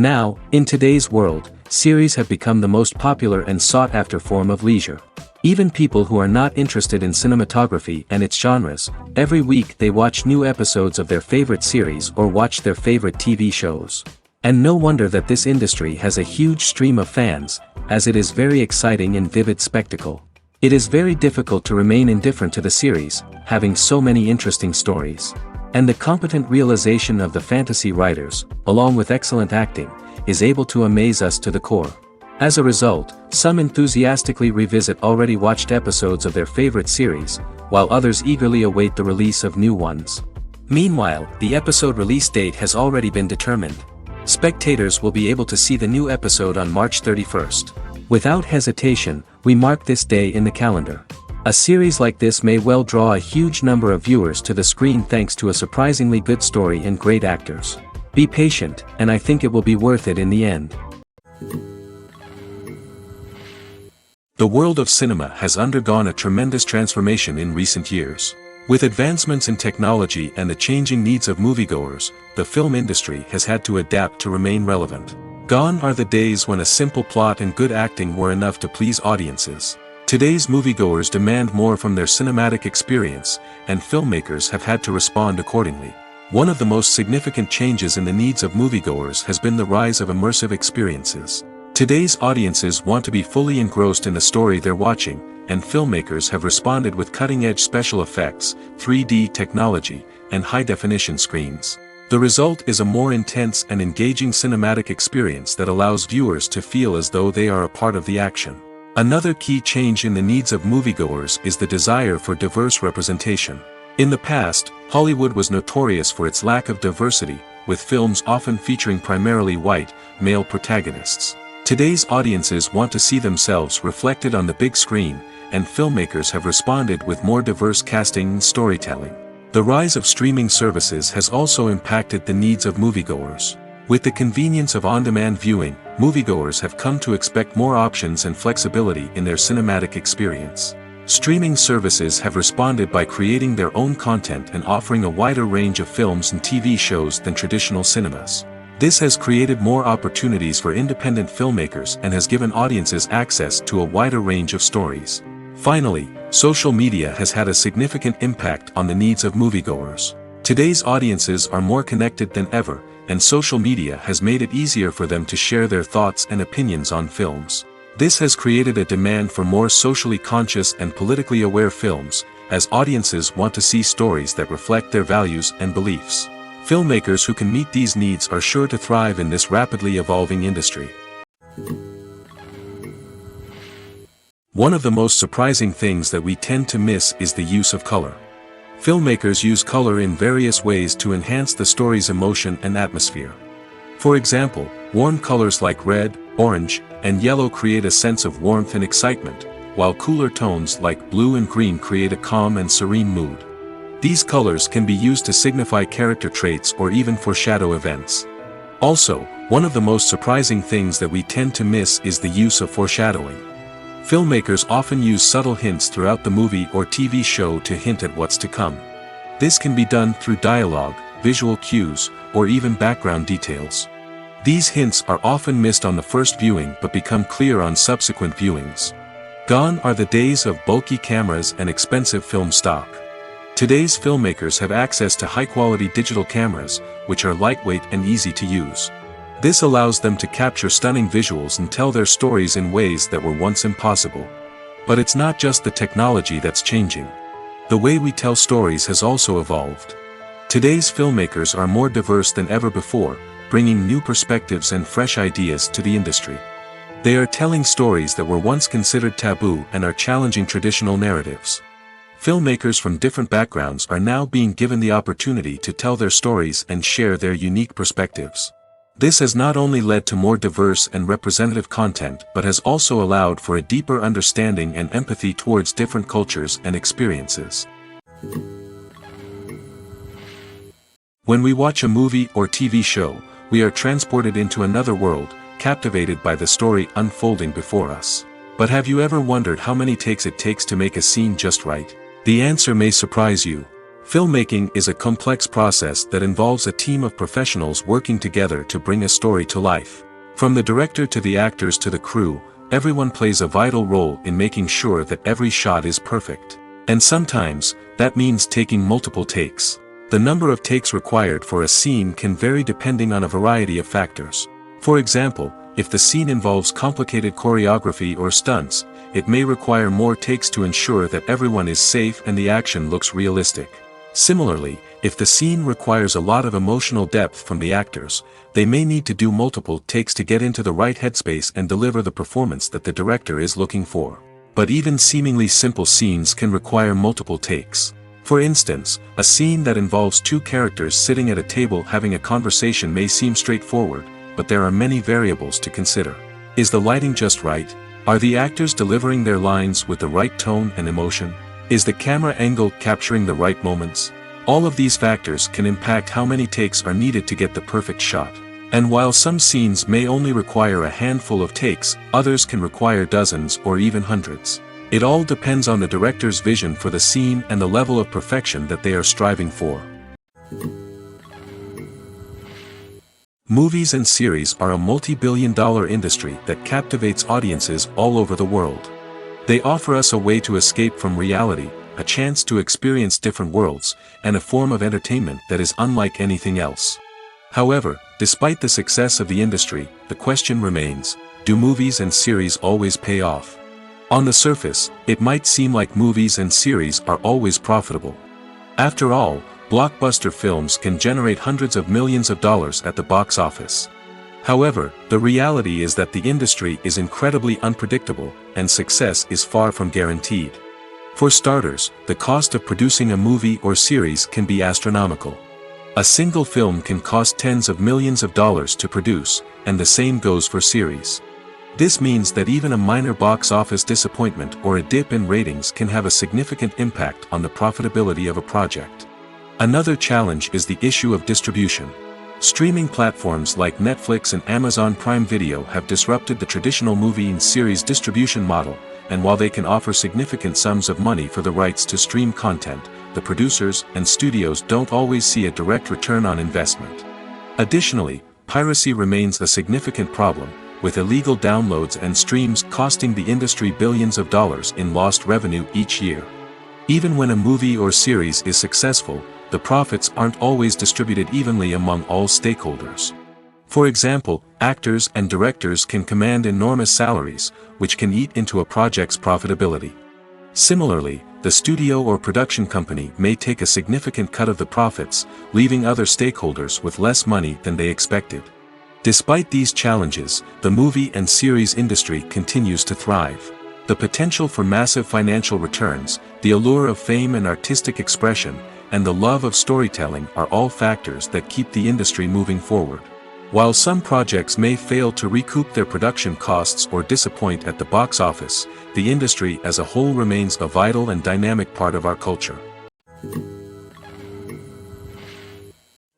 Now, in today's world, series have become the most popular and sought-after form of leisure. Even people who are not interested in cinematography and its genres, every week they watch new episodes of their favorite series or watch their favorite TV shows. And no wonder that this industry has a huge stream of fans, as it is very exciting and vivid spectacle. It is very difficult to remain indifferent to the series, having so many interesting stories. And the competent realization of the fantasy writers, along with excellent acting, is able to amaze us to the core. As a result, some enthusiastically revisit already watched episodes of their favorite series, while others eagerly await the release of new ones. Meanwhile, the episode release date has already been determined. Spectators will be able to see the new episode on March 31st. Without hesitation, we mark this day in the calendar. A series like this may well draw a huge number of viewers to the screen thanks to a surprisingly good story and great actors. Be patient, and I think it will be worth it in the end. The world of cinema has undergone a tremendous transformation in recent years. With advancements in technology and the changing needs of moviegoers, the film industry has had to adapt to remain relevant. Gone are the days when a simple plot and good acting were enough to please audiences. Today's moviegoers demand more from their cinematic experience, and filmmakers have had to respond accordingly. One of the most significant changes in the needs of moviegoers has been the rise of immersive experiences. Today's audiences want to be fully engrossed in the story they're watching, and filmmakers have responded with cutting-edge special effects, 3D technology, and high-definition screens. The result is a more intense and engaging cinematic experience that allows viewers to feel as though they are a part of the action. Another key change in the needs of moviegoers is the desire for diverse representation. In the past, Hollywood was notorious for its lack of diversity, with films often featuring primarily white, male protagonists. Today's audiences want to see themselves reflected on the big screen, and filmmakers have responded with more diverse casting and storytelling. The rise of streaming services has also impacted the needs of moviegoers. With the convenience of on-demand viewing, moviegoers have come to expect more options and flexibility in their cinematic experience. Streaming services have responded by creating their own content and offering a wider range of films and TV shows than traditional cinemas. This has created more opportunities for independent filmmakers and has given audiences access to a wider range of stories. Finally, social media has had a significant impact on the needs of moviegoers. Today's audiences are more connected than ever, and social media has made it easier for them to share their thoughts and opinions on films. This has created a demand for more socially conscious and politically aware films, as audiences want to see stories that reflect their values and beliefs. Filmmakers who can meet these needs are sure to thrive in this rapidly evolving industry. One of the most surprising things that we tend to miss is the use of color. Filmmakers use color in various ways to enhance the story's emotion and atmosphere. For example, warm colors like red, orange, and yellow create a sense of warmth and excitement, while cooler tones like blue and green create a calm and serene mood. These colors can be used to signify character traits or even foreshadow events. Also, one of the most surprising things that we tend to miss is the use of foreshadowing. Filmmakers often use subtle hints throughout the movie or TV show to hint at what's to come. This can be done through dialogue, visual cues, or even background details. These hints are often missed on the first viewing but become clear on subsequent viewings. Gone are the days of bulky cameras and expensive film stock. Today's filmmakers have access to high-quality digital cameras, which are lightweight and easy to use. This allows them to capture stunning visuals and tell their stories in ways that were once impossible. But it's not just the technology that's changing. The way we tell stories has also evolved. Today's filmmakers are more diverse than ever before, bringing new perspectives and fresh ideas to the industry. They are telling stories that were once considered taboo and are challenging traditional narratives. Filmmakers from different backgrounds are now being given the opportunity to tell their stories and share their unique perspectives. This has not only led to more diverse and representative content but has also allowed for a deeper understanding and empathy towards different cultures and experiences. When we watch a movie or TV show, we are transported into another world, captivated by the story unfolding before us. But have you ever wondered how many takes it takes to make a scene just right? The answer may surprise you. Filmmaking is a complex process that involves a team of professionals working together to bring a story to life. From the director to the actors to the crew, everyone plays a vital role in making sure that every shot is perfect. And sometimes, that means taking multiple takes. The number of takes required for a scene can vary depending on a variety of factors. For example, if the scene involves complicated choreography or stunts, it may require more takes to ensure that everyone is safe and the action looks realistic. Similarly, if the scene requires a lot of emotional depth from the actors, they may need to do multiple takes to get into the right headspace and deliver the performance that the director is looking for. But even seemingly simple scenes can require multiple takes. For instance, a scene that involves two characters sitting at a table having a conversation may seem straightforward, but there are many variables to consider. Is the lighting just right? Are the actors delivering their lines with the right tone and emotion? Is the camera angle capturing the right moments? All of these factors can impact how many takes are needed to get the perfect shot. And while some scenes may only require a handful of takes, others can require dozens or even hundreds. It all depends on the director's vision for the scene and the level of perfection that they are striving for. Movies and series are a multi-billion-dollar industry that captivates audiences all over the world. They offer us a way to escape from reality, a chance to experience different worlds, and a form of entertainment that is unlike anything else. However, despite the success of the industry, the question remains, do movies and series always pay off? On the surface, it might seem like movies and series are always profitable. After all, blockbuster films can generate hundreds of millions of dollars at the box office. However, the reality is that the industry is incredibly unpredictable, and success is far from guaranteed. For starters, the cost of producing a movie or series can be astronomical. A single film can cost tens of millions of dollars to produce, and the same goes for series. This means that even a minor box office disappointment or a dip in ratings can have a significant impact on the profitability of a project. Another challenge is the issue of distribution. Streaming platforms like Netflix and Amazon Prime Video have disrupted the traditional movie and series distribution model, and while they can offer significant sums of money for the rights to stream content, the producers and studios don't always see a direct return on investment. Additionally, piracy remains a significant problem, with illegal downloads and streams costing the industry billions of dollars in lost revenue each year. Even when a movie or series is successful, the profits aren't always distributed evenly among all stakeholders. For example, actors and directors can command enormous salaries, which can eat into a project's profitability. Similarly, the studio or production company may take a significant cut of the profits, leaving other stakeholders with less money than they expected. Despite these challenges, the movie and series industry continues to thrive. The potential for massive financial returns, the allure of fame and artistic expression, and the love of storytelling are all factors that keep the industry moving forward. While some projects may fail to recoup their production costs or disappoint at the box office, the industry as a whole remains a vital and dynamic part of our culture.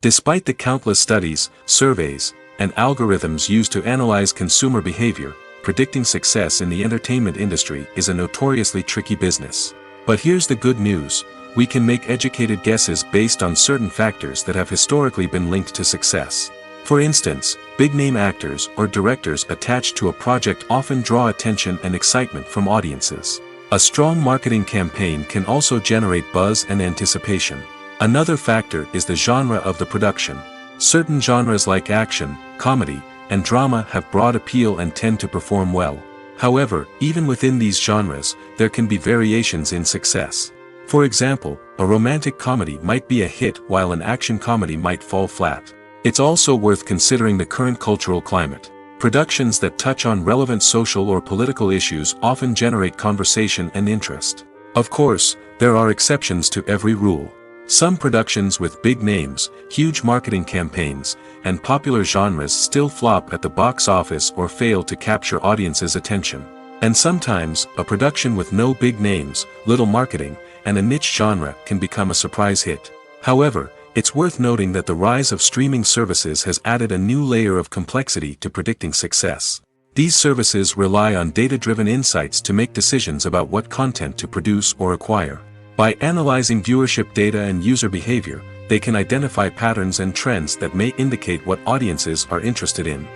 Despite the countless studies, surveys, and algorithms used to analyze consumer behavior, predicting success in the entertainment industry is a notoriously tricky business. But here's the good news. We can make educated guesses based on certain factors that have historically been linked to success. For instance, big-name actors or directors attached to a project often draw attention and excitement from audiences. A strong marketing campaign can also generate buzz and anticipation. Another factor is the genre of the production. Certain genres like action, comedy, and drama have broad appeal and tend to perform well. However, even within these genres, there can be variations in success. For example, a romantic comedy might be a hit while an action comedy might fall flat. It's also worth considering the current cultural climate. Productions that touch on relevant social or political issues often generate conversation and interest. Of course, there are exceptions to every rule. Some productions with big names, huge marketing campaigns, and popular genres still flop at the box office or fail to capture audiences' attention. And sometimes, a production with no big names, little marketing, and a niche genre can become a surprise hit. However, it's worth noting that the rise of streaming services has added a new layer of complexity to predicting success. These services rely on data-driven insights to make decisions about what content to produce or acquire. By analyzing viewership data and user behavior, they can identify patterns and trends that may indicate what audiences are interested in.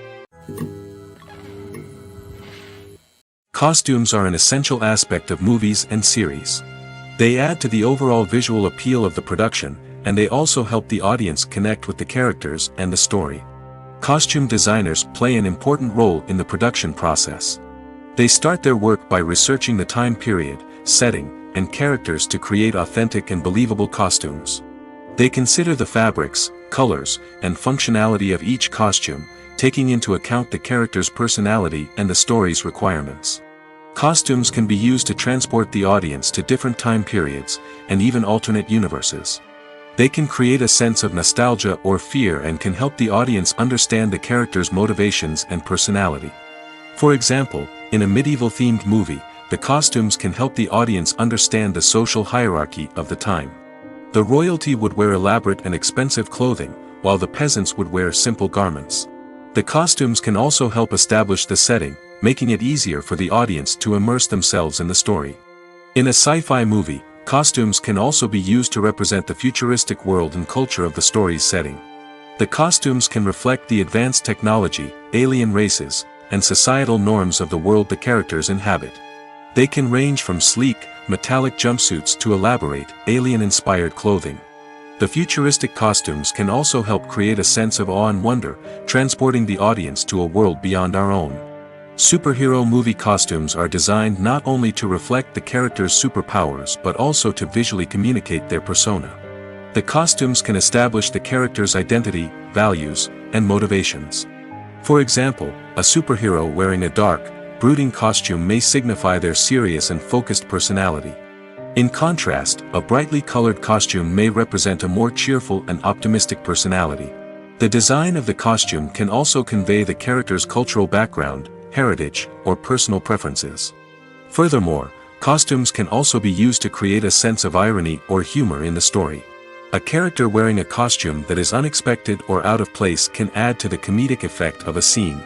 Costumes are an essential aspect of movies and series. They add to the overall visual appeal of the production, and they also help the audience connect with the characters and the story. Costume designers play an important role in the production process. They start their work by researching the time period, setting, and characters to create authentic and believable costumes. They consider the fabrics, colors, and functionality of each costume, taking into account the character's personality and the story's requirements. Costumes can be used to transport the audience to different time periods, and even alternate universes. They can create a sense of nostalgia or fear and can help the audience understand the character's motivations and personality. For example, in a medieval-themed movie, the costumes can help the audience understand the social hierarchy of the time. The royalty would wear elaborate and expensive clothing, while the peasants would wear simple garments. The costumes can also help establish the setting, making it easier for the audience to immerse themselves in the story. In a sci-fi movie, costumes can also be used to represent the futuristic world and culture of the story's setting. The costumes can reflect the advanced technology, alien races, and societal norms of the world the characters inhabit. They can range from sleek, metallic jumpsuits to elaborate, alien-inspired clothing. The futuristic costumes can also help create a sense of awe and wonder, transporting the audience to a world beyond our own. Superhero movie costumes are designed not only to reflect the character's superpowers but also to visually communicate their persona. The costumes can establish the character's identity, values, and motivations. For example, a superhero wearing a dark, brooding costume may signify their serious and focused personality. In contrast, a brightly colored costume may represent a more cheerful and optimistic personality. The design of the costume can also convey the character's cultural background, heritage, or personal preferences. Furthermore, costumes can also be used to create a sense of irony or humor in the story. A character wearing a costume that is unexpected or out of place can add to the comedic effect of a scene.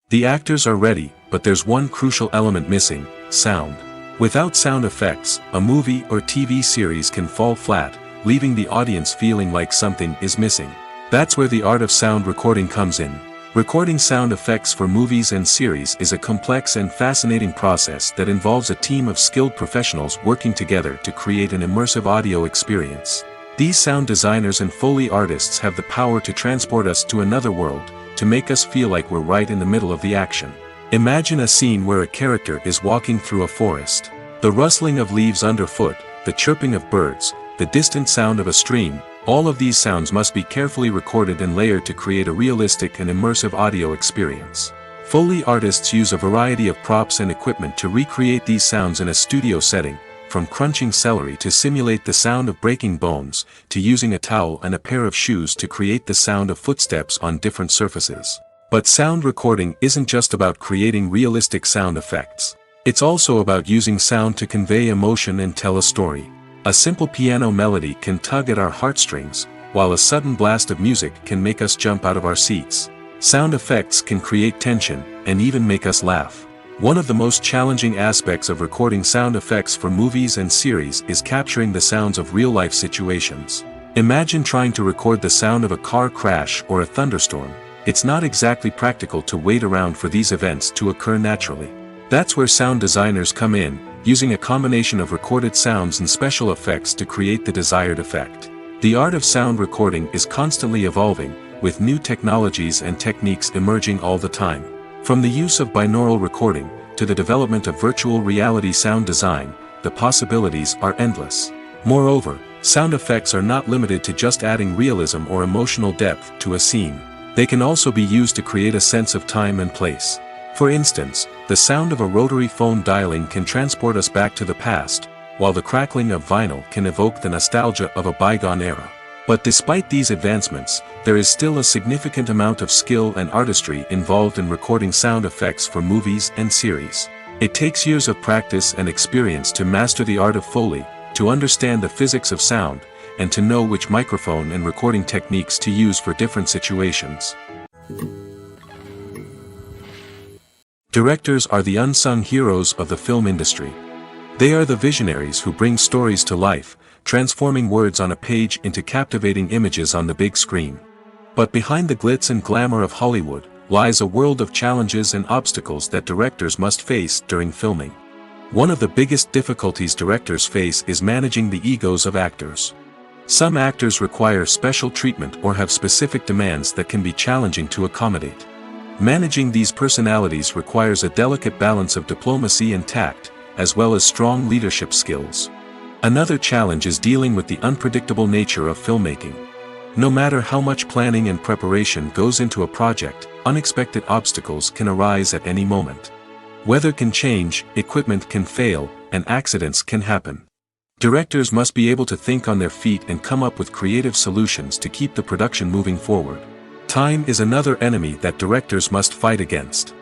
The actors are ready, but there's one crucial element missing: sound. Without sound effects, a movie or TV series can fall flat, leaving the audience feeling like something is missing. That's where the art of sound recording comes in. Recording sound effects for movies and series is a complex and fascinating process that involves a team of skilled professionals working together to create an immersive audio experience. These sound designers and Foley artists have the power to transport us to another world, to make us feel like we're right in the middle of the action. Imagine a scene where a character is walking through a forest. The rustling of leaves underfoot, the chirping of birds, the distant sound of a stream, all of these sounds must be carefully recorded and layered to create a realistic and immersive audio experience. Foley artists use a variety of props and equipment to recreate these sounds in a studio setting, from crunching celery to simulate the sound of breaking bones, to using a towel and a pair of shoes to create the sound of footsteps on different surfaces. But sound recording isn't just about creating realistic sound effects. It's also about using sound to convey emotion and tell a story. A simple piano melody can tug at our heartstrings, while a sudden blast of music can make us jump out of our seats. Sound effects can create tension, and even make us laugh. One of the most challenging aspects of recording sound effects for movies and series is capturing the sounds of real-life situations. Imagine trying to record the sound of a car crash or a thunderstorm. It's not exactly practical to wait around for these events to occur naturally. That's where sound designers come in, using a combination of recorded sounds and special effects to create the desired effect. The art of sound recording is constantly evolving, with new technologies and techniques emerging all the time. From the use of binaural recording, to the development of virtual reality sound design, the possibilities are endless. Moreover, sound effects are not limited to just adding realism or emotional depth to a scene. They can also be used to create a sense of time and place. For instance, the sound of a rotary phone dialing can transport us back to the past, while the crackling of vinyl can evoke the nostalgia of a bygone era. But despite these advancements, there is still a significant amount of skill and artistry involved in recording sound effects for movies and series. It takes years of practice and experience to master the art of Foley, to understand the physics of sound, and to know which microphone and recording techniques to use for different situations. Directors are the unsung heroes of the film industry. They are the visionaries who bring stories to life, transforming words on a page into captivating images on the big screen. But behind the glitz and glamour of Hollywood, lies a world of challenges and obstacles that directors must face during filming. One of the biggest difficulties directors face is managing the egos of actors. Some actors require special treatment or have specific demands that can be challenging to accommodate. Managing these personalities requires a delicate balance of diplomacy and tact, as well as strong leadership skills. Another challenge is dealing with the unpredictable nature of filmmaking. No matter how much planning and preparation goes into a project, unexpected obstacles can arise at any moment. Weather can change, equipment can fail, and accidents can happen. Directors must be able to think on their feet and come up with creative solutions to keep the production moving forward. Time is another enemy that directors must fight against.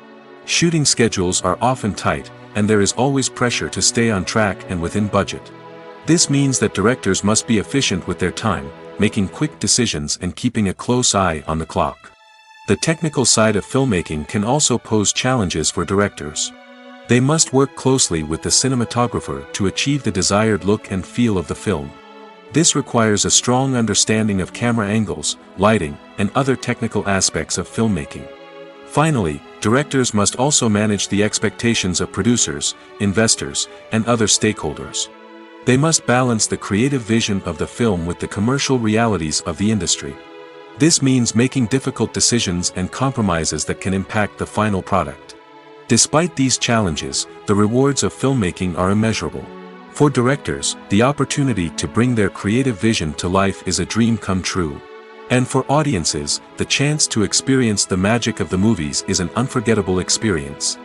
Shooting schedules are often tight, and there is always pressure to stay on track and within budget. This means that directors must be efficient with their time, making quick decisions and keeping a close eye on the clock. The technical side of filmmaking can also pose challenges for directors. They must work closely with the cinematographer to achieve the desired look and feel of the film. This requires a strong understanding of camera angles, lighting, and other technical aspects of filmmaking. Finally, directors must also manage the expectations of producers, investors, and other stakeholders. They must balance the creative vision of the film with the commercial realities of the industry. This means making difficult decisions and compromises that can impact the final product. Despite these challenges, the rewards of filmmaking are immeasurable. For directors, the opportunity to bring their creative vision to life is a dream come true. And for audiences, the chance to experience the magic of the movies is an unforgettable experience.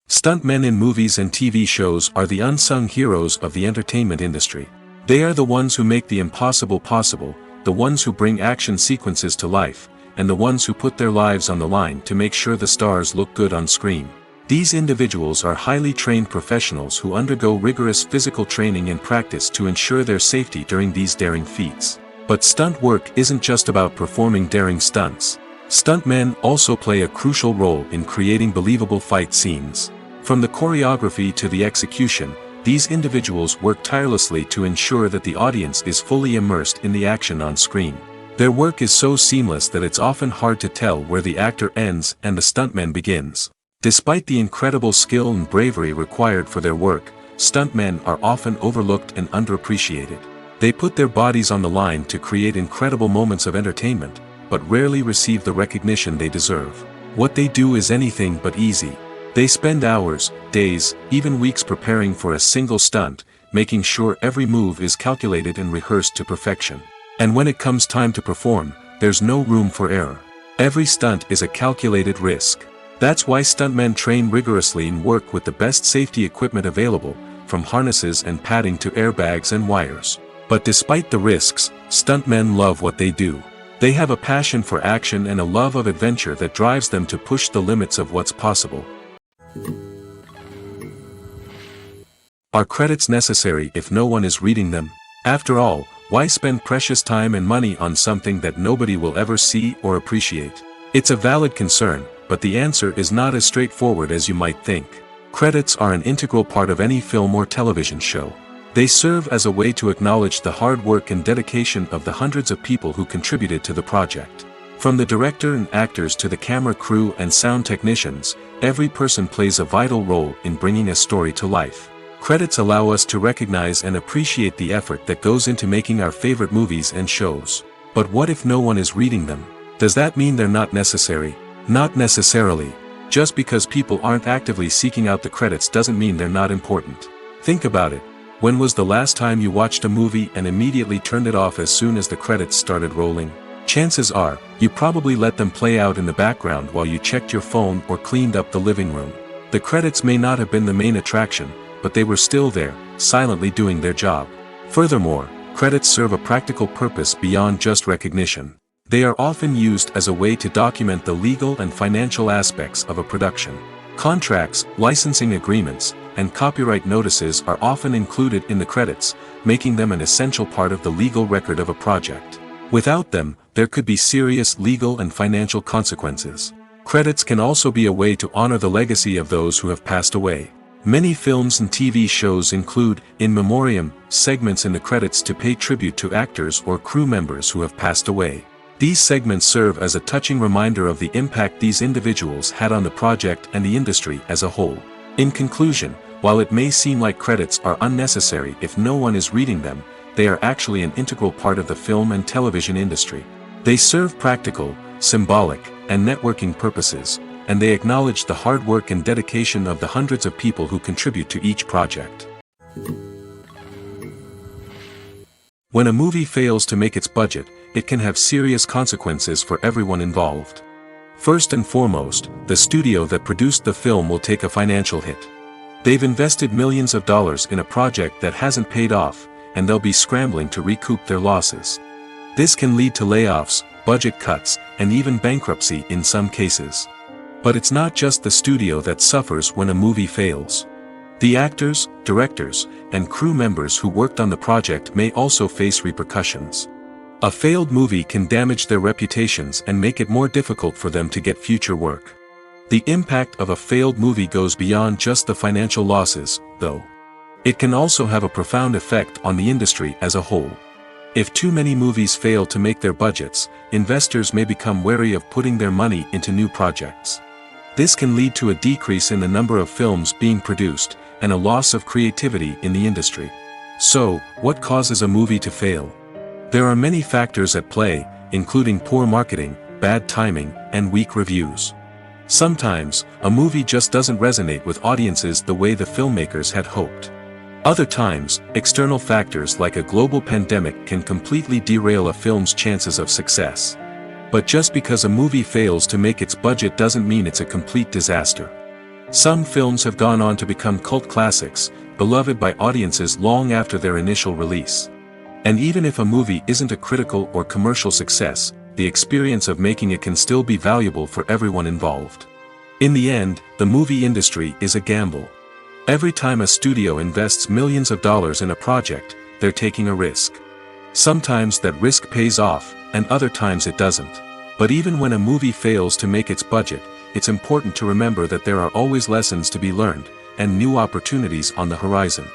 Stuntmen in movies and TV shows are the unsung heroes of the entertainment industry. They are the ones who make the impossible possible, the ones who bring action sequences to life, and the ones who put their lives on the line to make sure the stars look good on screen. These individuals are highly trained professionals who undergo rigorous physical training and practice to ensure their safety during these daring feats. But stunt work isn't just about performing daring stunts. Stuntmen also play a crucial role in creating believable fight scenes. From the choreography to the execution, these individuals work tirelessly to ensure that the audience is fully immersed in the action on screen. Their work is so seamless that it's often hard to tell where the actor ends and the stuntman begins. Despite the incredible skill and bravery required for their work, stuntmen are often overlooked and underappreciated. They put their bodies on the line to create incredible moments of entertainment, but rarely receive the recognition they deserve. What they do is anything but easy. They spend hours, days, even weeks preparing for a single stunt, making sure every move is calculated and rehearsed to perfection. And when it comes time to perform, there's no room for error. Every stunt is a calculated risk. That's why stuntmen train rigorously and work with the best safety equipment available, from harnesses and padding to airbags and wires. But despite the risks, stuntmen love what they do. They have a passion for action and a love of adventure that drives them to push the limits of what's possible. Are credits necessary if no one is reading them? After all, why spend precious time and money on something that nobody will ever see or appreciate? It's a valid concern, but the answer is not as straightforward as you might think. Credits are an integral part of any film or television show. They serve as a way to acknowledge the hard work and dedication of the hundreds of people who contributed to the project. From the director and actors to the camera crew and sound technicians, every person plays a vital role in bringing a story to life. Credits allow us to recognize and appreciate the effort that goes into making our favorite movies and shows. But what if no one is reading them? Does that mean they're not necessary? Not necessarily. Just because people aren't actively seeking out the credits doesn't mean they're not important. Think about it. When was the last time you watched a movie and immediately turned it off as soon as the credits started rolling? Chances are, you probably let them play out in the background while you checked your phone or cleaned up the living room. The credits may not have been the main attraction, but they were still there, silently doing their job. Furthermore, credits serve a practical purpose beyond just recognition. They are often used as a way to document the legal and financial aspects of a production. Contracts, licensing agreements, and copyright notices are often included in the credits, making them an essential part of the legal record of a project. Without them, there could be serious legal and financial consequences. Credits can also be a way to honor the legacy of those who have passed away. Many films and TV shows include, in memoriam, segments in the credits to pay tribute to actors or crew members who have passed away. These segments serve as a touching reminder of the impact these individuals had on the project and the industry as a whole. In conclusion, while it may seem like credits are unnecessary if no one is reading them, they are actually an integral part of the film and television industry. They serve practical, symbolic, and networking purposes, and they acknowledge the hard work and dedication of the hundreds of people who contribute to each project. When a movie fails to make its budget, it can have serious consequences for everyone involved. First and foremost, the studio that produced the film will take a financial hit. They've invested millions of dollars in a project that hasn't paid off, and they'll be scrambling to recoup their losses. This can lead to layoffs, budget cuts, and even bankruptcy in some cases. But it's not just the studio that suffers when a movie fails. The actors, directors, and crew members who worked on the project may also face repercussions. A failed movie can damage their reputations and make it more difficult for them to get future work. The impact of a failed movie goes beyond just the financial losses, though. It can also have a profound effect on the industry as a whole. If too many movies fail to make their budgets, investors may become wary of putting their money into new projects. This can lead to a decrease in the number of films being produced, and a loss of creativity in the industry. So, what causes a movie to fail? There are many factors at play, including poor marketing, bad timing, and weak reviews. Sometimes, a movie just doesn't resonate with audiences the way the filmmakers had hoped. Other times, external factors like a global pandemic can completely derail a film's chances of success. But just because a movie fails to make its budget doesn't mean it's a complete disaster. Some films have gone on to become cult classics, beloved by audiences long after their initial release. And even if a movie isn't a critical or commercial success, the experience of making it can still be valuable for everyone involved. In the end, the movie industry is a gamble. Every time a studio invests millions of dollars in a project, they're taking a risk. Sometimes that risk pays off, and other times it doesn't. But even when a movie fails to make its budget, it's important to remember that there are always lessons to be learned, and new opportunities on the horizon.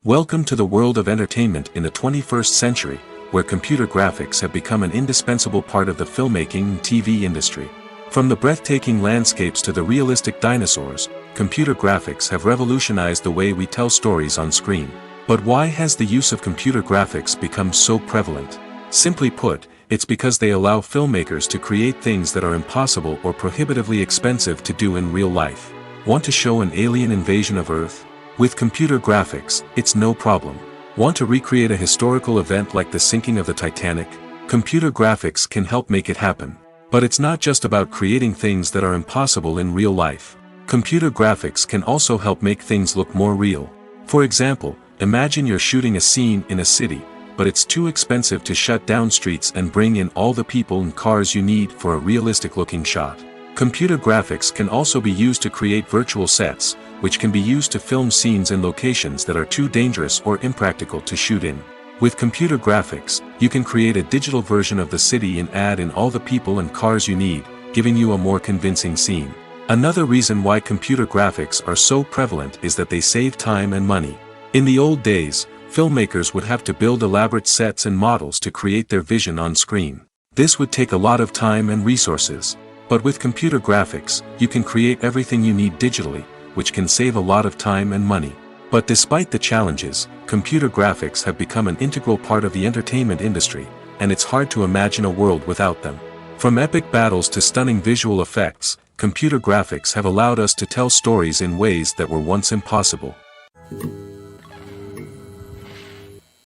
Welcome to the world of entertainment in the 21st century, where computer graphics have become an indispensable part of the filmmaking and TV industry. From the breathtaking landscapes to the realistic dinosaurs, computer graphics have revolutionized the way we tell stories on screen. But why has the use of computer graphics become so prevalent? Simply put, it's because they allow filmmakers to create things that are impossible or prohibitively expensive to do in real life. Want to show an alien invasion of Earth? With computer graphics, it's no problem. Want to recreate a historical event like the sinking of the Titanic? Computer graphics can help make it happen. But it's not just about creating things that are impossible in real life. Computer graphics can also help make things look more real. For example, imagine you're shooting a scene in a city, but it's too expensive to shut down streets and bring in all the people and cars you need for a realistic-looking shot. Computer graphics can also be used to create virtual sets, which can be used to film scenes in locations that are too dangerous or impractical to shoot in. With computer graphics, you can create a digital version of the city and add in all the people and cars you need, giving you a more convincing scene. Another reason why computer graphics are so prevalent is that they save time and money. In the old days, filmmakers would have to build elaborate sets and models to create their vision on screen. This would take a lot of time and resources. But with computer graphics, you can create everything you need digitally, which can save a lot of time and money. But despite the challenges, computer graphics have become an integral part of the entertainment industry, and it's hard to imagine a world without them. From epic battles to stunning visual effects, computer graphics have allowed us to tell stories in ways that were once impossible.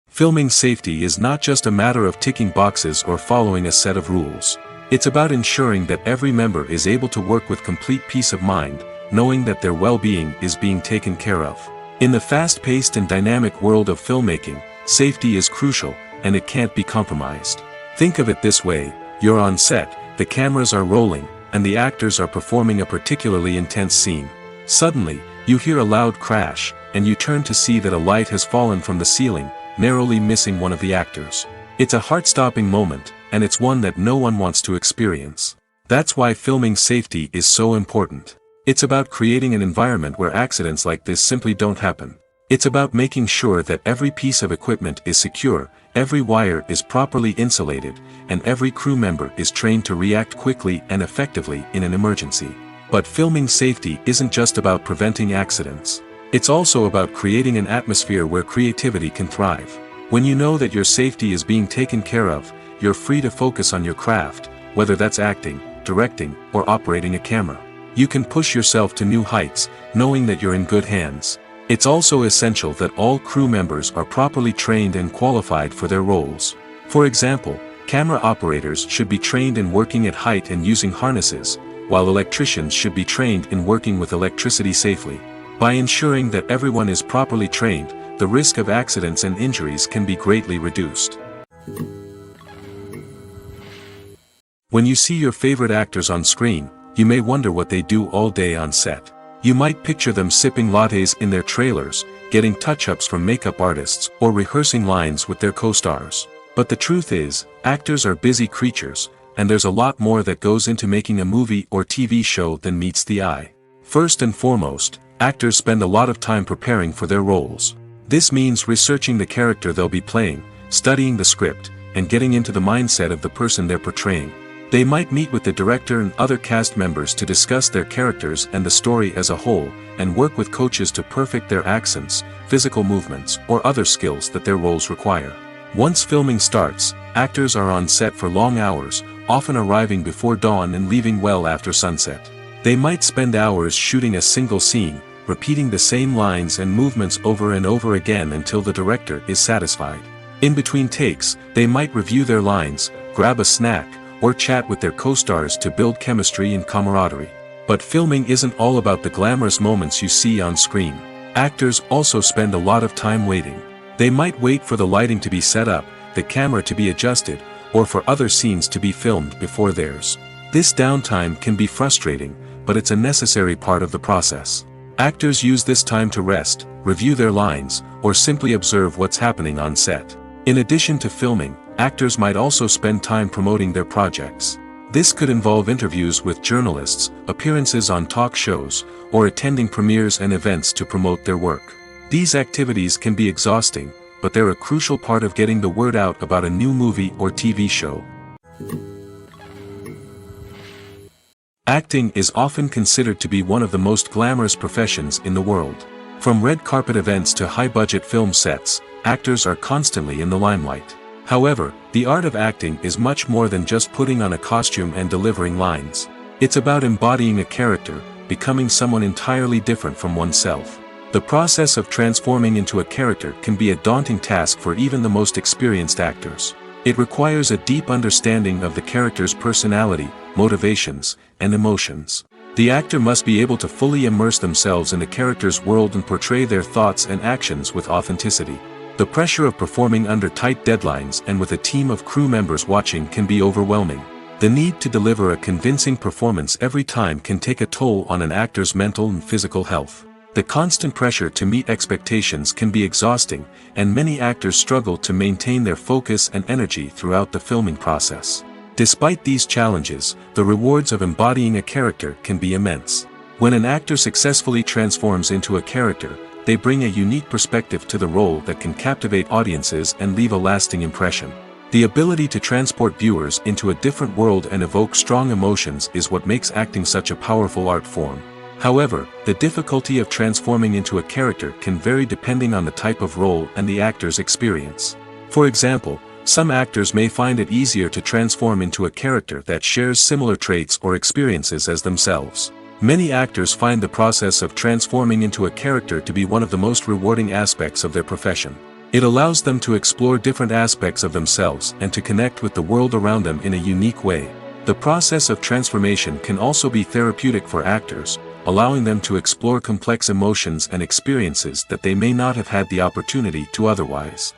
Filming safety is not just a matter of ticking boxes or following a set of rules. It's about ensuring that every member is able to work with complete peace of mind, knowing that their well-being is being taken care of. In the fast-paced and dynamic world of filmmaking, safety is crucial, and it can't be compromised. Think of it this way: you're on set, the cameras are rolling, and the actors are performing a particularly intense scene. Suddenly, you hear a loud crash, and you turn to see that a light has fallen from the ceiling, narrowly missing one of the actors. It's a heart-stopping moment, and it's one that no one wants to experience. That's why filming safety is so important. It's about creating an environment where accidents like this simply don't happen. It's about making sure that every piece of equipment is secure, every wire is properly insulated, and every crew member is trained to react quickly and effectively in an emergency. But filming safety isn't just about preventing accidents. It's also about creating an atmosphere where creativity can thrive. When you know that your safety is being taken care of, you're free to focus on your craft, whether that's acting, directing, or operating a camera. You can push yourself to new heights, knowing that you're in good hands. It's also essential that all crew members are properly trained and qualified for their roles. For example, camera operators should be trained in working at height and using harnesses, while electricians should be trained in working with electricity safely. By ensuring that everyone is properly trained, the risk of accidents and injuries can be greatly reduced. When you see your favorite actors on screen, you may wonder what they do all day on set. You might picture them sipping lattes in their trailers, getting touch-ups from makeup artists, or rehearsing lines with their co-stars. But the truth is, actors are busy creatures, and there's a lot more that goes into making a movie or TV show than meets the eye. First and foremost, actors spend a lot of time preparing for their roles. This means researching the character they'll be playing, studying the script, and getting into the mindset of the person they're portraying. They might meet with the director and other cast members to discuss their characters and the story as a whole, and work with coaches to perfect their accents, physical movements, or other skills that their roles require. Once filming starts, actors are on set for long hours, often arriving before dawn and leaving well after sunset. They might spend hours shooting a single scene, repeating the same lines and movements over and over again until the director is satisfied. In between takes, they might review their lines, grab a snack, or chat with their co-stars to build chemistry and camaraderie. But filming isn't all about the glamorous moments you see on screen. Actors also spend a lot of time waiting. They might wait for the lighting to be set up, the camera to be adjusted, or for other scenes to be filmed before theirs. This downtime can be frustrating, but it's a necessary part of the process. Actors use this time to rest, review their lines, or simply observe what's happening on set. In addition to filming, actors might also spend time promoting their projects. This could involve interviews with journalists, appearances on talk shows, or attending premieres and events to promote their work. These activities can be exhausting, but they're a crucial part of getting the word out about a new movie or TV show. Acting is often considered to be one of the most glamorous professions in the world. From red carpet events to high-budget film sets, actors are constantly in the limelight. However, the art of acting is much more than just putting on a costume and delivering lines. It's about embodying a character, becoming someone entirely different from oneself. The process of transforming into a character can be a daunting task for even the most experienced actors. It requires a deep understanding of the character's personality, motivations, and emotions. The actor must be able to fully immerse themselves in the character's world and portray their thoughts and actions with authenticity. The pressure of performing under tight deadlines and with a team of crew members watching can be overwhelming. The need to deliver a convincing performance every time can take a toll on an actor's mental and physical health. The constant pressure to meet expectations can be exhausting, and many actors struggle to maintain their focus and energy throughout the filming process. Despite these challenges, the rewards of embodying a character can be immense. When an actor successfully transforms into a character, they bring a unique perspective to the role that can captivate audiences and leave a lasting impression. The ability to transport viewers into a different world and evoke strong emotions is what makes acting such a powerful art form. However, the difficulty of transforming into a character can vary depending on the type of role and the actor's experience. For example, some actors may find it easier to transform into a character that shares similar traits or experiences as themselves. Many actors find the process of transforming into a character to be one of the most rewarding aspects of their profession. It allows them to explore different aspects of themselves and to connect with the world around them in a unique way. The process of transformation can also be therapeutic for actors, allowing them to explore complex emotions and experiences that they may not have had the opportunity to otherwise.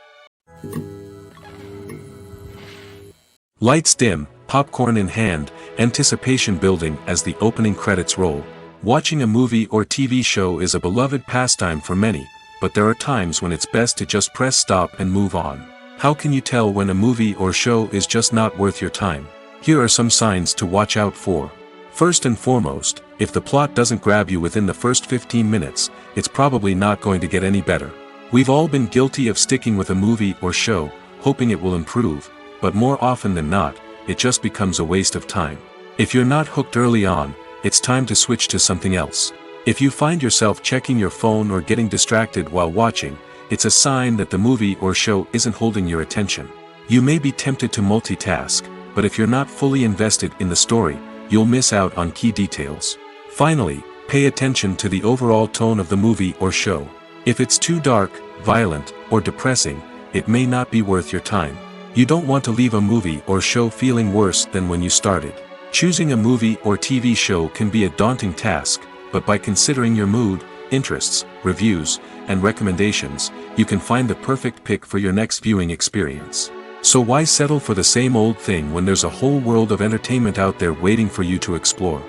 Lights dim, popcorn in hand, anticipation building as the opening credits roll. Watching a movie or TV show is a beloved pastime for many, but there are times when it's best to just press stop and move on. How can you tell when a movie or show is just not worth your time? Here are some signs to watch out for. First and foremost, if the plot doesn't grab you within the first 15 minutes, it's probably not going to get any better. We've all been guilty of sticking with a movie or show, hoping it will improve, but more often than not, it just becomes a waste of time. If you're not hooked early on, it's time to switch to something else. If you find yourself checking your phone or getting distracted while watching, it's a sign that the movie or show isn't holding your attention. You may be tempted to multitask, but if you're not fully invested in the story, you'll miss out on key details. Finally, pay attention to the overall tone of the movie or show. If it's too dark, violent, or depressing, it may not be worth your time. You don't want to leave a movie or show feeling worse than when you started. Choosing a movie or TV show can be a daunting task, but by considering your mood, interests, reviews, and recommendations, you can find the perfect pick for your next viewing experience. So why settle for the same old thing when there's a whole world of entertainment out there waiting for you to explore?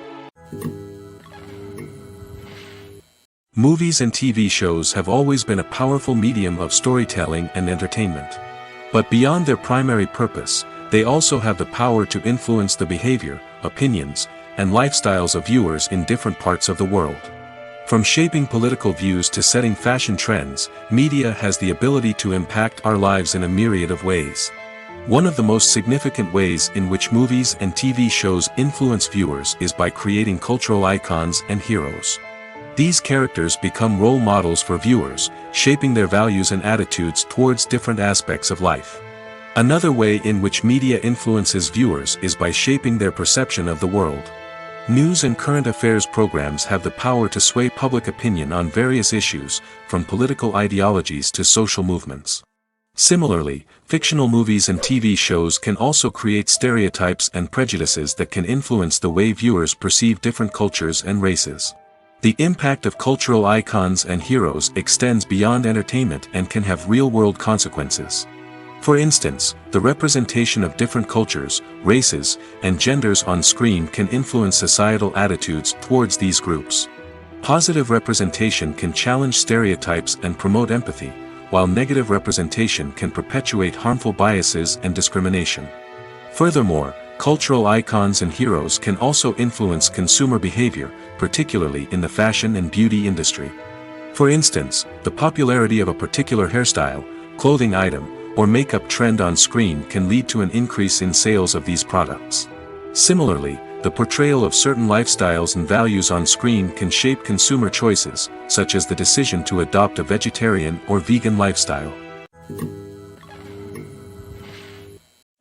Movies and TV shows have always been a powerful medium of storytelling and entertainment. But beyond their primary purpose, they also have the power to influence the behavior, opinions, and lifestyles of viewers in different parts of the world. From shaping political views to setting fashion trends, media has the ability to impact our lives in a myriad of ways. One of the most significant ways in which movies and TV shows influence viewers is by creating cultural icons and heroes. These characters become role models for viewers, shaping their values and attitudes towards different aspects of life. Another way in which media influences viewers is by shaping their perception of the world. News and current affairs programs have the power to sway public opinion on various issues, from political ideologies to social movements. Similarly, fictional movies and TV shows can also create stereotypes and prejudices that can influence the way viewers perceive different cultures and races. The impact of cultural icons and heroes extends beyond entertainment and can have real-world consequences. For instance, the representation of different cultures, races, and genders on screen can influence societal attitudes towards these groups. Positive representation can challenge stereotypes and promote empathy, while negative representation can perpetuate harmful biases and discrimination. Furthermore, cultural icons and heroes can also influence consumer behavior, particularly in the fashion and beauty industry. For instance, the popularity of a particular hairstyle, clothing item, or makeup trend on screen can lead to an increase in sales of these products. Similarly, the portrayal of certain lifestyles and values on screen can shape consumer choices, such as the decision to adopt a vegetarian or vegan lifestyle.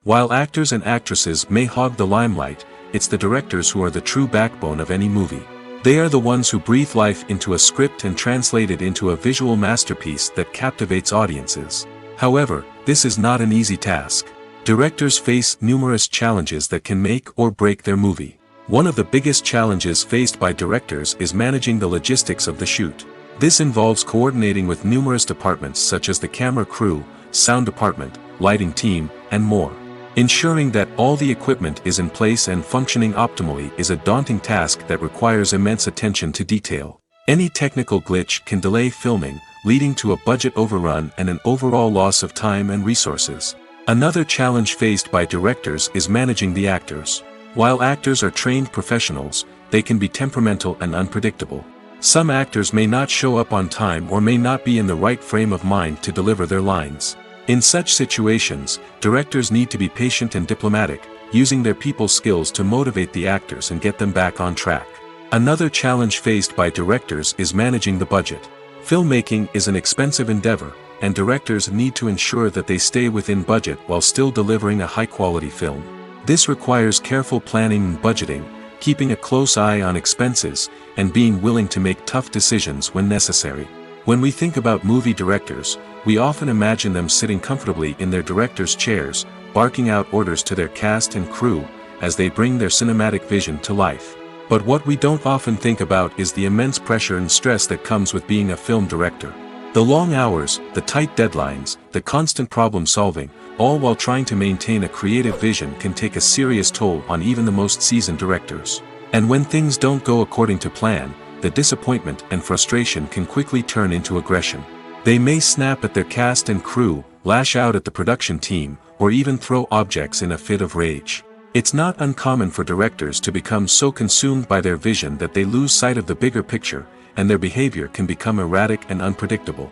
While actors and actresses may hog the limelight, it's the directors who are the true backbone of any movie. They are the ones who breathe life into a script and translate it into a visual masterpiece that captivates audiences. However, this is not an easy task. Directors face numerous challenges that can make or break their movie. One of the biggest challenges faced by directors is managing the logistics of the shoot. This involves coordinating with numerous departments such as the camera crew, sound department, lighting team, and more. Ensuring that all the equipment is in place and functioning optimally is a daunting task that requires immense attention to detail. Any technical glitch can delay filming, leading to a budget overrun and an overall loss of time and resources. Another challenge faced by directors is managing the actors. While actors are trained professionals, they can be temperamental and unpredictable. Some actors may not show up on time or may not be in the right frame of mind to deliver their lines. In such situations, directors need to be patient and diplomatic, using their people skills to motivate the actors and get them back on track. Another challenge faced by directors is managing the budget. Filmmaking is an expensive endeavor, and directors need to ensure that they stay within budget while still delivering a high-quality film. This requires careful planning and budgeting, keeping a close eye on expenses, and being willing to make tough decisions when necessary. When we think about movie directors, we often imagine them sitting comfortably in their director's chairs, barking out orders to their cast and crew, as they bring their cinematic vision to life. But what we don't often think about is the immense pressure and stress that comes with being a film director. The long hours, the tight deadlines, the constant problem solving, all while trying to maintain a creative vision can take a serious toll on even the most seasoned directors. And when things don't go according to plan, the disappointment and frustration can quickly turn into aggression. They may snap at their cast and crew, lash out at the production team, or even throw objects in a fit of rage. It's not uncommon for directors to become so consumed by their vision that they lose sight of the bigger picture, and their behavior can become erratic and unpredictable.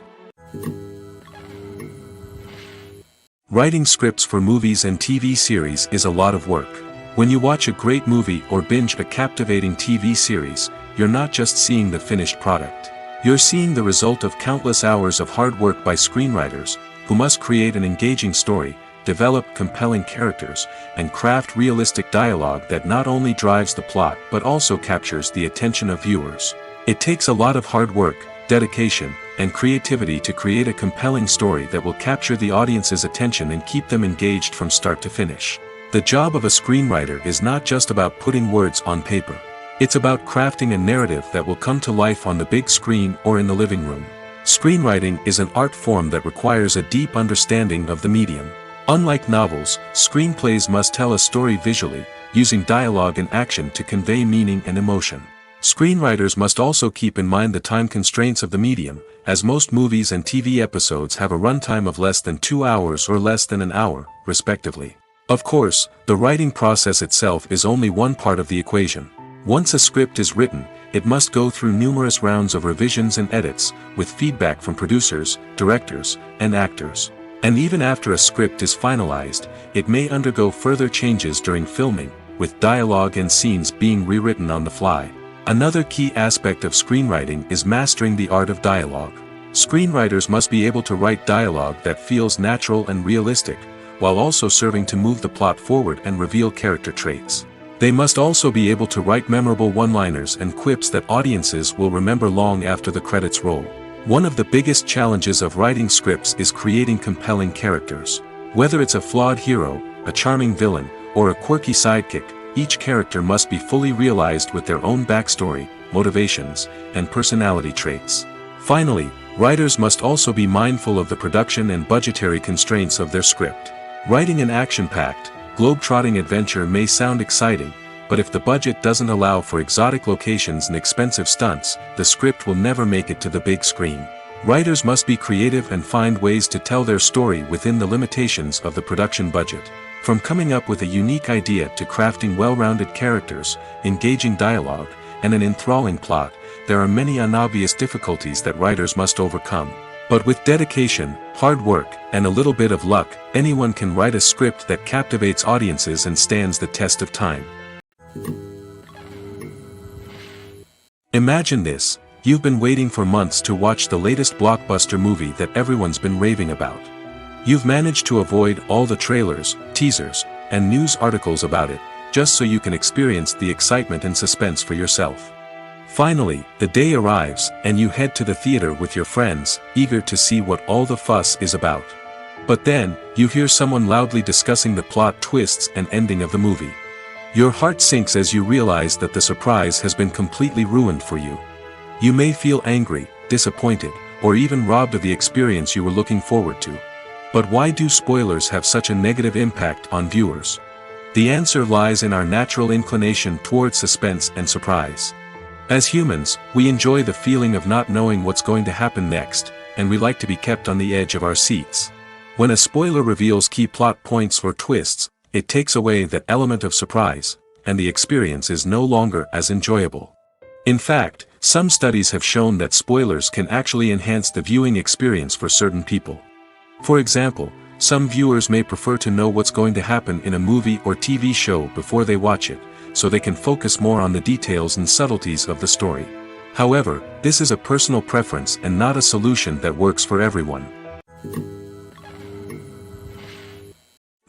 Writing scripts for movies and TV series is a lot of work. When you watch a great movie or binge a captivating TV series, you're not just seeing the finished product. You're seeing the result of countless hours of hard work by screenwriters, who must create an engaging story, develop compelling characters, and craft realistic dialogue that not only drives the plot but also captures the attention of viewers. It takes a lot of hard work, dedication, and creativity to create a compelling story that will capture the audience's attention and keep them engaged from start to finish. The job of a screenwriter is not just about putting words on paper. It's about crafting a narrative that will come to life on the big screen or in the living room. Screenwriting is an art form that requires a deep understanding of the medium. Unlike novels, screenplays must tell a story visually, using dialogue and action to convey meaning and emotion. Screenwriters must also keep in mind the time constraints of the medium, as most movies and TV episodes have a runtime of less than 2 hours or less than an hour, respectively. Of course, the writing process itself is only one part of the equation. Once a script is written, it must go through numerous rounds of revisions and edits, with feedback from producers, directors, and actors. And even after a script is finalized, it may undergo further changes during filming, with dialogue and scenes being rewritten on the fly. Another key aspect of screenwriting is mastering the art of dialogue. Screenwriters must be able to write dialogue that feels natural and realistic, while also serving to move the plot forward and reveal character traits. They must also be able to write memorable one-liners and quips that audiences will remember long after the credits roll. One of the biggest challenges of writing scripts is creating compelling characters. Whether it's a flawed hero, a charming villain, or a quirky sidekick, each character must be fully realized with their own backstory, motivations, and personality traits. Finally, writers must also be mindful of the production and budgetary constraints of their script. Writing an action-packed, globe-trotting adventure may sound exciting, but if the budget doesn't allow for exotic locations and expensive stunts, the script will never make it to the big screen. Writers must be creative and find ways to tell their story within the limitations of the production budget. From coming up with a unique idea to crafting well-rounded characters, engaging dialogue, and an enthralling plot, there are many unobvious difficulties that writers must overcome. But with dedication, hard work, and a little bit of luck, anyone can write a script that captivates audiences and stands the test of time. Imagine this: you've been waiting for months to watch the latest blockbuster movie that everyone's been raving about. You've managed to avoid all the trailers, teasers, and news articles about it, just so you can experience the excitement and suspense for yourself. Finally, the day arrives, and you head to the theater with your friends, eager to see what all the fuss is about. But then, you hear someone loudly discussing the plot twists and ending of the movie. Your heart sinks as you realize that the surprise has been completely ruined for you. You may feel angry, disappointed, or even robbed of the experience you were looking forward to. But why do spoilers have such a negative impact on viewers? The answer lies in our natural inclination toward suspense and surprise. As humans, we enjoy the feeling of not knowing what's going to happen next, and we like to be kept on the edge of our seats. When a spoiler reveals key plot points or twists, it takes away that element of surprise, and the experience is no longer as enjoyable. In fact, some studies have shown that spoilers can actually enhance the viewing experience for certain people. For example, some viewers may prefer to know what's going to happen in a movie or TV show before they watch it, so they can focus more on the details and subtleties of the story. However, this is a personal preference and not a solution that works for everyone.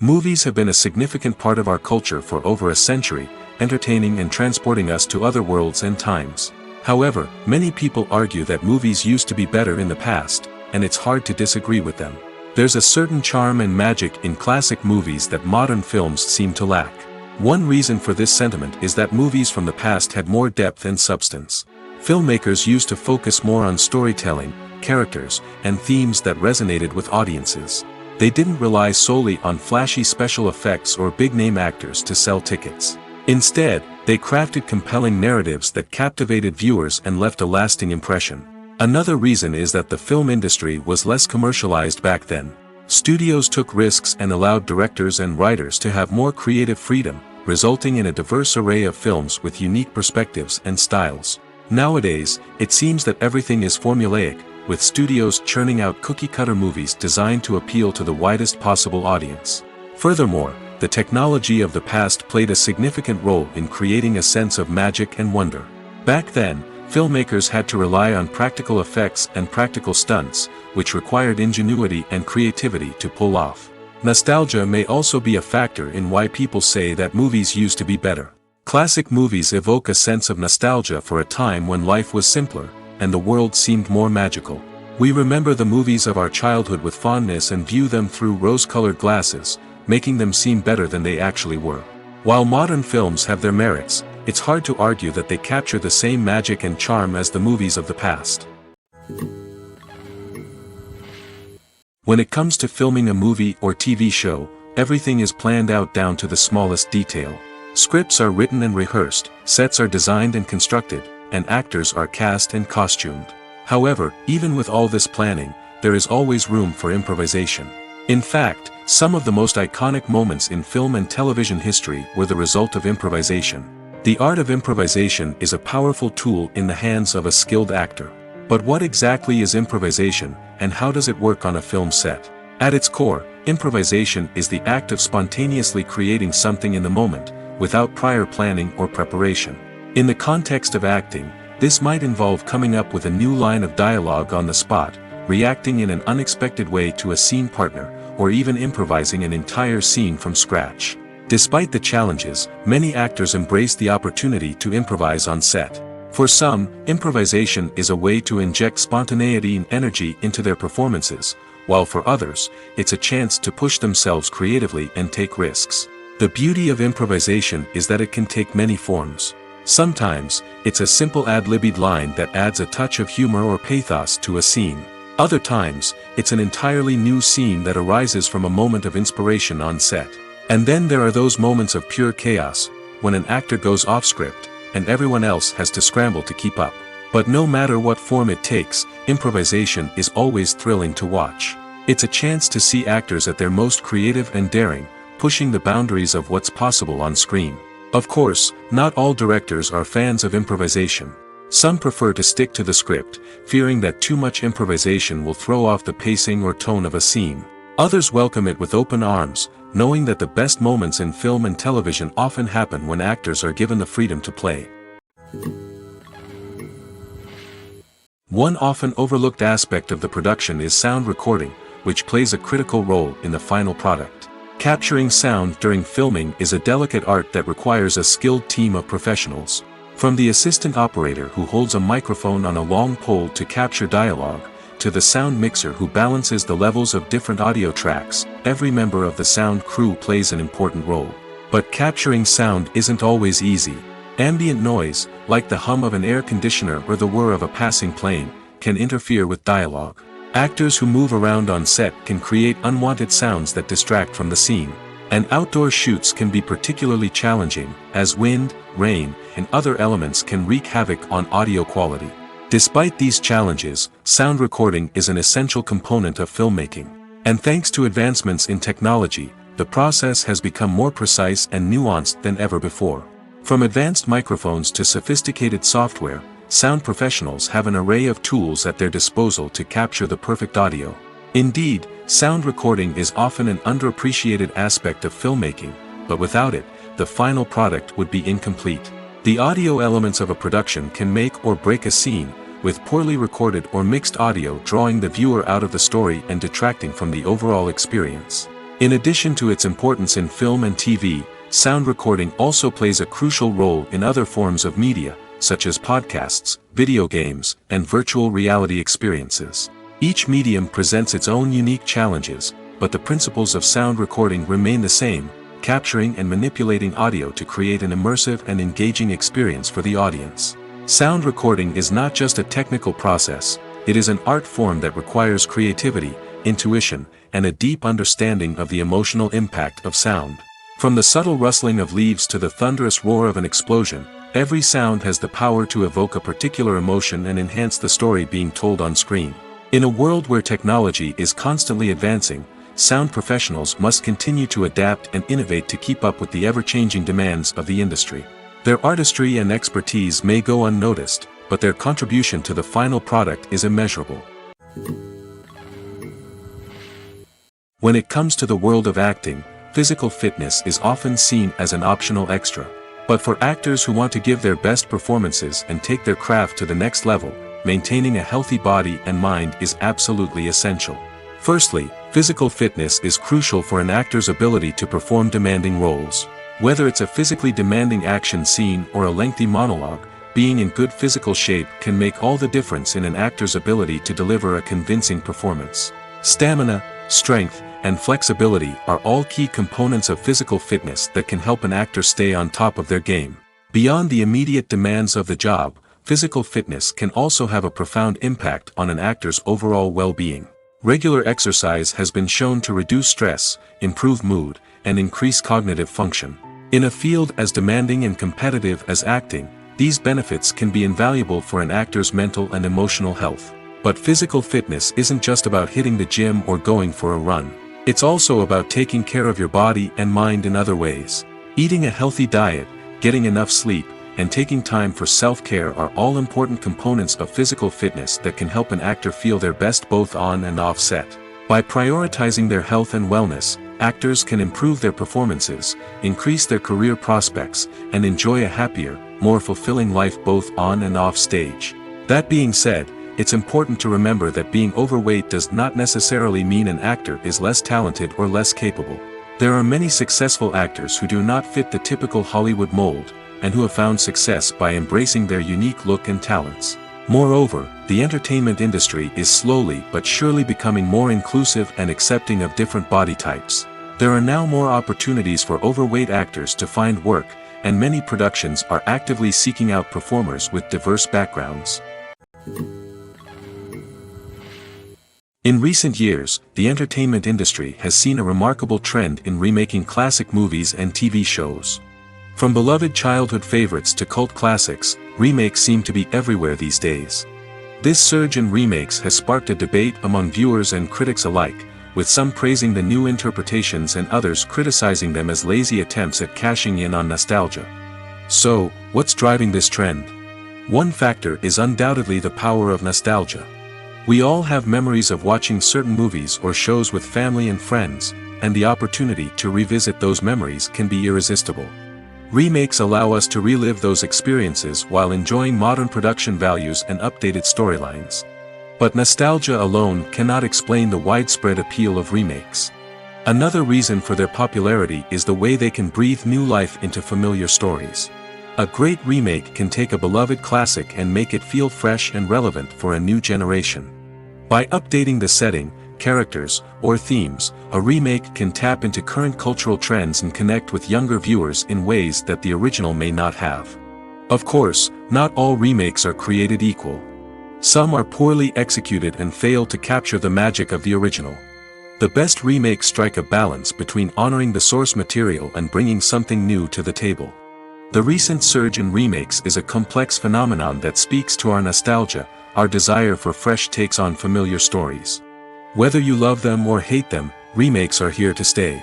Movies have been a significant part of our culture for over a century, entertaining and transporting us to other worlds and times. However, many people argue that movies used to be better in the past, and it's hard to disagree with them. There's a certain charm and magic in classic movies that modern films seem to lack. One reason for this sentiment is that movies from the past had more depth and substance. Filmmakers used to focus more on storytelling, characters, and themes that resonated with audiences. They didn't rely solely on flashy special effects or big-name actors to sell tickets. Instead, they crafted compelling narratives that captivated viewers and left a lasting impression. Another reason is that the film industry was less commercialized back then. Studios took risks and allowed directors and writers to have more creative freedom, resulting in a diverse array of films with unique perspectives and styles. Nowadays, it seems that everything is formulaic, with studios churning out cookie-cutter movies designed to appeal to the widest possible audience. Furthermore, the technology of the past played a significant role in creating a sense of magic and wonder. Back then, filmmakers had to rely on practical effects and practical stunts, which required ingenuity and creativity to pull off. Nostalgia may also be a factor in why people say that movies used to be better. Classic movies evoke a sense of nostalgia for a time when life was simpler, and the world seemed more magical. We remember the movies of our childhood with fondness and view them through rose-colored glasses, making them seem better than they actually were. While modern films have their merits, it's hard to argue that they capture the same magic and charm as the movies of the past. When it comes to filming a movie or TV show, everything is planned out down to the smallest detail. Scripts are written and rehearsed, sets are designed and constructed, and actors are cast and costumed. However, even with all this planning, there is always room for improvisation. In fact, some of the most iconic moments in film and television history were the result of improvisation. The art of improvisation is a powerful tool in the hands of a skilled actor. But what exactly is improvisation, and how does it work on a film set? At its core, improvisation is the act of spontaneously creating something in the moment, without prior planning or preparation. In the context of acting, this might involve coming up with a new line of dialogue on the spot, reacting in an unexpected way to a scene partner, or even improvising an entire scene from scratch. Despite the challenges, many actors embrace the opportunity to improvise on set. For some, improvisation is a way to inject spontaneity and energy into their performances, while for others, it's a chance to push themselves creatively and take risks. The beauty of improvisation is that it can take many forms. Sometimes, it's a simple ad-libbed line that adds a touch of humor or pathos to a scene. Other times, it's an entirely new scene that arises from a moment of inspiration on set. And then there are those moments of pure chaos, when an actor goes off script, and everyone else has to scramble to keep up. But no matter what form it takes, improvisation is always thrilling to watch. It's a chance to see actors at their most creative and daring, pushing the boundaries of what's possible on screen. Of course, not all directors are fans of improvisation. Some prefer to stick to the script, fearing that too much improvisation will throw off the pacing or tone of a scene. Others welcome it with open arms, knowing that the best moments in film and television often happen when actors are given the freedom to play. One often overlooked aspect of the production is sound recording, which plays a critical role in the final product. Capturing sound during filming is a delicate art that requires a skilled team of professionals. From the assistant operator who holds a microphone on a long pole to capture dialogue, to the sound mixer who balances the levels of different audio tracks, every member of the sound crew plays an important role. But capturing sound isn't always easy. Ambient noise, like the hum of an air conditioner or the whir of a passing plane, can interfere with dialogue. Actors who move around on set can create unwanted sounds that distract from the scene. And outdoor shoots can be particularly challenging, as wind, rain, and other elements can wreak havoc on audio quality. Despite these challenges, sound recording is an essential component of filmmaking. And thanks to advancements in technology, the process has become more precise and nuanced than ever before. From advanced microphones to sophisticated software, sound professionals have an array of tools at their disposal to capture the perfect audio. Indeed, sound recording is often an underappreciated aspect of filmmaking, but without it, the final product would be incomplete. The audio elements of a production can make or break a scene, with poorly recorded or mixed audio drawing the viewer out of the story and detracting from the overall experience. In addition to its importance in film and TV, sound recording also plays a crucial role in other forms of media, such as podcasts, video games, and virtual reality experiences. Each medium presents its own unique challenges, but the principles of sound recording remain the same, capturing and manipulating audio to create an immersive and engaging experience for the audience. Sound recording is not just a technical process, it is an art form that requires creativity, intuition, and a deep understanding of the emotional impact of sound. From the subtle rustling of leaves to the thunderous roar of an explosion, Every sound has the power to evoke a particular emotion and enhance the story being told on screen. In a world where technology is constantly advancing, sound professionals must continue to adapt and innovate to keep up with the ever-changing demands of the industry. Their artistry and expertise may go unnoticed, but their contribution to the final product is immeasurable. When it comes to the world of acting, physical fitness is often seen as an optional extra. But for actors who want to give their best performances and take their craft to the next level, maintaining a healthy body and mind is absolutely essential. Firstly, physical fitness is crucial for an actor's ability to perform demanding roles. Whether it's a physically demanding action scene or a lengthy monologue, being in good physical shape can make all the difference in an actor's ability to deliver a convincing performance. Stamina, strength, and flexibility are all key components of physical fitness that can help an actor stay on top of their game. Beyond the immediate demands of the job, physical fitness can also have a profound impact on an actor's overall well-being. Regular exercise has been shown to reduce stress, improve mood, and increase cognitive function. In a field as demanding and competitive as acting, these benefits can be invaluable for an actor's mental and emotional health. But physical fitness isn't just about hitting the gym or going for a run. It's also about taking care of your body and mind in other ways. Eating a healthy diet, getting enough sleep, and taking time for self-care are all important components of physical fitness that can help an actor feel their best both on and off set. By prioritizing their health and wellness, actors can improve their performances, increase their career prospects, and enjoy a happier, more fulfilling life both on and off stage. That being said, it's important to remember that being overweight does not necessarily mean an actor is less talented or less capable. There are many successful actors who do not fit the typical Hollywood mold, and who have found success by embracing their unique look and talents. Moreover, the entertainment industry is slowly but surely becoming more inclusive and accepting of different body types. There are now more opportunities for overweight actors to find work, and many productions are actively seeking out performers with diverse backgrounds. In recent years, the entertainment industry has seen a remarkable trend in remaking classic movies and TV shows. From beloved childhood favorites to cult classics, remakes seem to be everywhere these days. This surge in remakes has sparked a debate among viewers and critics alike, with some praising the new interpretations and others criticizing them as lazy attempts at cashing in on nostalgia. So, what's driving this trend? One factor is undoubtedly the power of nostalgia. We all have memories of watching certain movies or shows with family and friends, and the opportunity to revisit those memories can be irresistible. Remakes allow us to relive those experiences while enjoying modern production values and updated storylines. But nostalgia alone cannot explain the widespread appeal of remakes. Another reason for their popularity is the way they can breathe new life into familiar stories. A great remake can take a beloved classic and make it feel fresh and relevant for a new generation. By updating the setting, characters, or themes, a remake can tap into current cultural trends and connect with younger viewers in ways that the original may not have. Of course, not all remakes are created equal. Some are poorly executed and fail to capture the magic of the original. The best remakes strike a balance between honoring the source material and bringing something new to the table. The recent surge in remakes is a complex phenomenon that speaks to our nostalgia, our desire for fresh takes on familiar stories. Whether you love them or hate them, remakes are here to stay.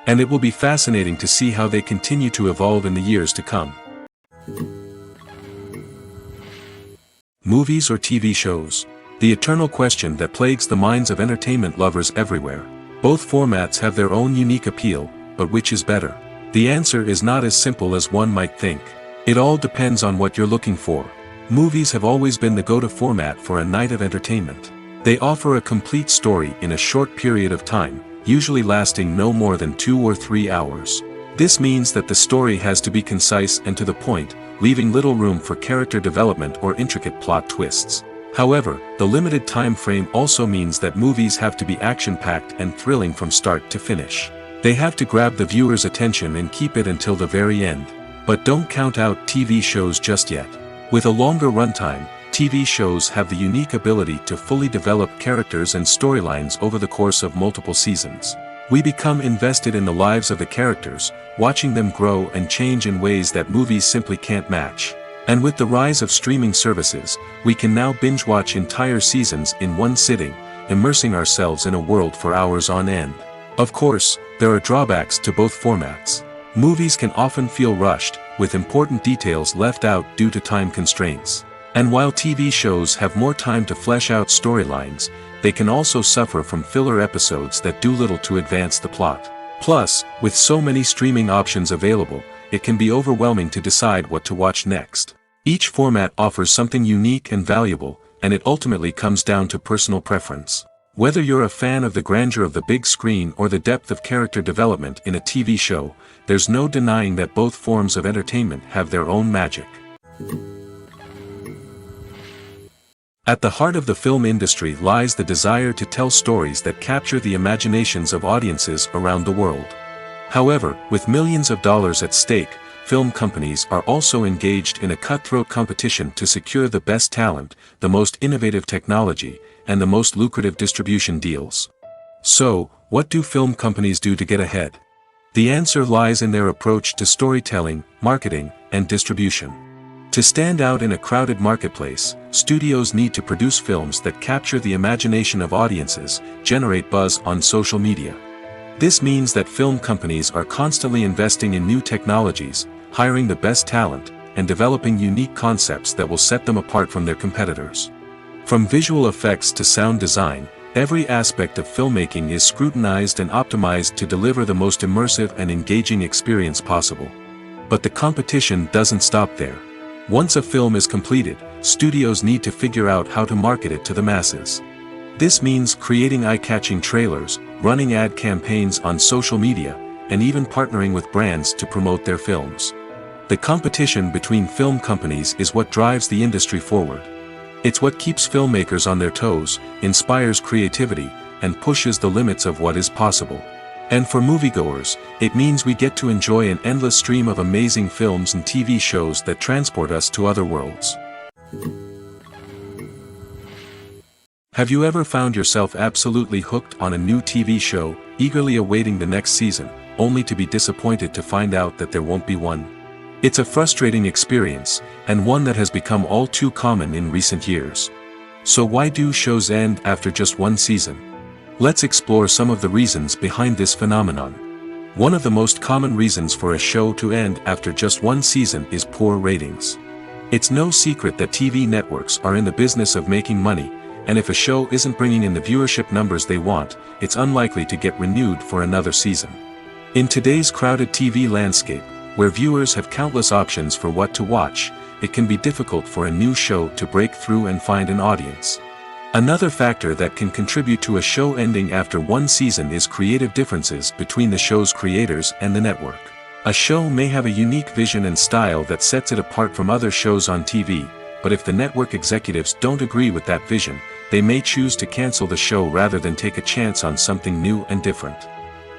And it will be fascinating to see how they continue to evolve in the years to come. Movies or TV shows? The eternal question that plagues the minds of entertainment lovers everywhere. Both formats have their own unique appeal, but which is better? The answer is not as simple as one might think. It all depends on what you're looking for. Movies have always been the go-to format for a night of entertainment. They offer a complete story in a short period of time, usually lasting no more than 2 or 3 hours. This means that the story has to be concise and to the point, leaving little room for character development or intricate plot twists. However, the limited time frame also means that movies have to be action-packed and thrilling from start to finish. They have to grab the viewer's attention and keep it until the very end. But don't count out TV shows just yet. With a longer runtime, TV shows have the unique ability to fully develop characters and storylines over the course of multiple seasons. We become invested in the lives of the characters, watching them grow and change in ways that movies simply can't match. And with the rise of streaming services, we can now binge-watch entire seasons in one sitting, immersing ourselves in a world for hours on end. Of course, there are drawbacks to both formats. Movies can often feel rushed, with important details left out due to time constraints. And while TV shows have more time to flesh out storylines, they can also suffer from filler episodes that do little to advance the plot. Plus, with so many streaming options available, it can be overwhelming to decide what to watch next. Each format offers something unique and valuable, and it ultimately comes down to personal preference. Whether you're a fan of the grandeur of the big screen or the depth of character development in a TV show, there's no denying that both forms of entertainment have their own magic. At the heart of the film industry lies the desire to tell stories that capture the imaginations of audiences around the world. However, with millions of dollars at stake, film companies are also engaged in a cutthroat competition to secure the best talent, the most innovative technology, and the most lucrative distribution deals. So, what do film companies do to get ahead? The answer lies in their approach to storytelling, marketing, and distribution. To stand out in a crowded marketplace, studios need to produce films that capture the imagination of audiences, generate buzz on social media. This means that film companies are constantly investing in new technologies, hiring the best talent, and developing unique concepts that will set them apart from their competitors. From visual effects to sound design, every aspect of filmmaking is scrutinized and optimized to deliver the most immersive and engaging experience possible. But the competition doesn't stop there. Once a film is completed, studios need to figure out how to market it to the masses. This means creating eye-catching trailers, running ad campaigns on social media, and even partnering with brands to promote their films. The competition between film companies is what drives the industry forward. It's what keeps filmmakers on their toes, inspires creativity, and pushes the limits of what is possible. And for moviegoers, it means we get to enjoy an endless stream of amazing films and TV shows that transport us to other worlds. Have you ever found yourself absolutely hooked on a new TV show, eagerly awaiting the next season, only to be disappointed to find out that there won't be one? It's a frustrating experience, and one that has become all too common in recent years. So why do shows end after just one season? Let's explore some of the reasons behind this phenomenon. One of the most common reasons for a show to end after just one season is poor ratings. It's no secret that TV networks are in the business of making money, and if a show isn't bringing in the viewership numbers they want, it's unlikely to get renewed for another season. In today's crowded TV landscape, where viewers have countless options for what to watch, it can be difficult for a new show to break through and find an audience. Another factor that can contribute to a show ending after one season is creative differences between the show's creators and the network. A show may have a unique vision and style that sets it apart from other shows on TV, but if the network executives don't agree with that vision, they may choose to cancel the show rather than take a chance on something new and different.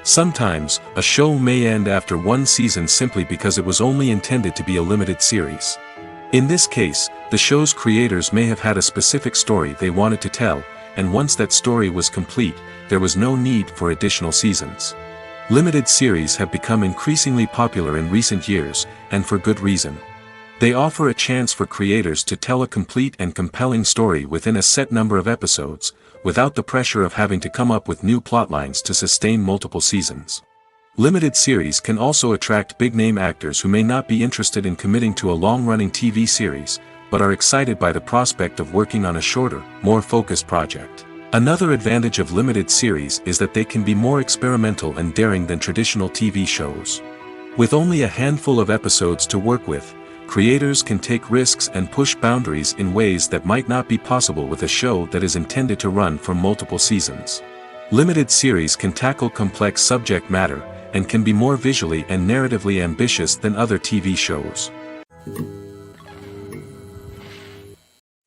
Sometimes, a show may end after one season simply because it was only intended to be a limited series. In this case, the show's creators may have had a specific story they wanted to tell, and once that story was complete, there was no need for additional seasons. Limited series have become increasingly popular in recent years, and for good reason. They offer a chance for creators to tell a complete and compelling story within a set number of episodes, without the pressure of having to come up with new plotlines to sustain multiple seasons. Limited series can also attract big-name actors who may not be interested in committing to a long-running TV series, but are excited by the prospect of working on a shorter, more focused project. Another advantage of limited series is that they can be more experimental and daring than traditional TV shows. With only a handful of episodes to work with, creators can take risks and push boundaries in ways that might not be possible with a show that is intended to run for multiple seasons. Limited series can tackle complex subject matter, and can be more visually and narratively ambitious than other TV shows.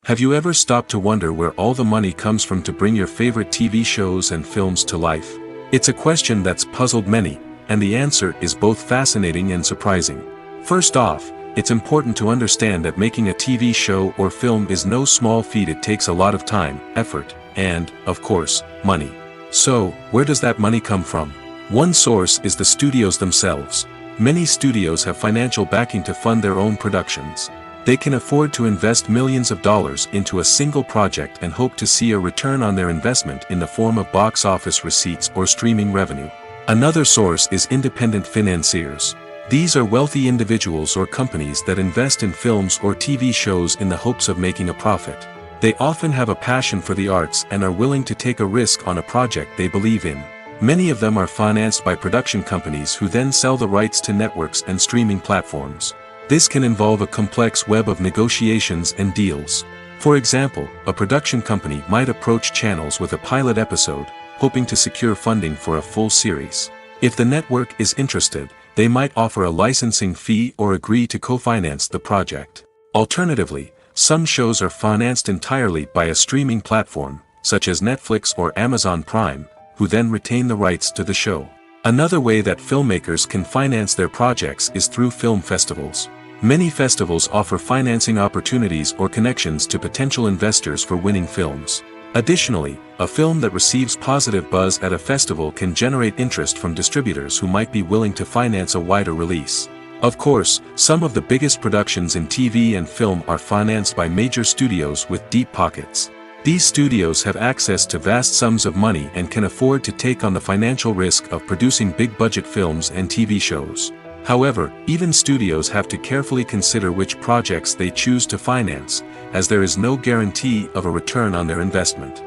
Have you ever stopped to wonder where all the money comes from to bring your favorite TV shows and films to life? It's a question that's puzzled many, and the answer is both fascinating and surprising. First off, it's important to understand that making a TV show or film is no small feat. It takes a lot of time, effort, and, of course, money. So, where does that money come from? One source is the studios themselves. Many studios have financial backing to fund their own productions. They can afford to invest millions of dollars into a single project and hope to see a return on their investment in the form of box office receipts or streaming revenue. Another source is independent financiers. These are wealthy individuals or companies that invest in films or TV shows in the hopes of making a profit. They often have a passion for the arts and are willing to take a risk on a project they believe in. Many of them are financed by production companies who then sell the rights to networks and streaming platforms. This can involve a complex web of negotiations and deals. For example, a production company might approach channels with a pilot episode, hoping to secure funding for a full series. If the network is interested, they might offer a licensing fee or agree to co-finance the project. Alternatively, some shows are financed entirely by a streaming platform, such as Netflix or Amazon Prime, who then retain the rights to the show. Another way that filmmakers can finance their projects is through film festivals. Many festivals offer financing opportunities or connections to potential investors for winning films. Additionally, a film that receives positive buzz at a festival can generate interest from distributors who might be willing to finance a wider release. Of course, some of the biggest productions in TV and film are financed by major studios with deep pockets. These studios have access to vast sums of money and can afford to take on the financial risk of producing big-budget films and TV shows. However, even studios have to carefully consider which projects they choose to finance, as there is no guarantee of a return on their investment.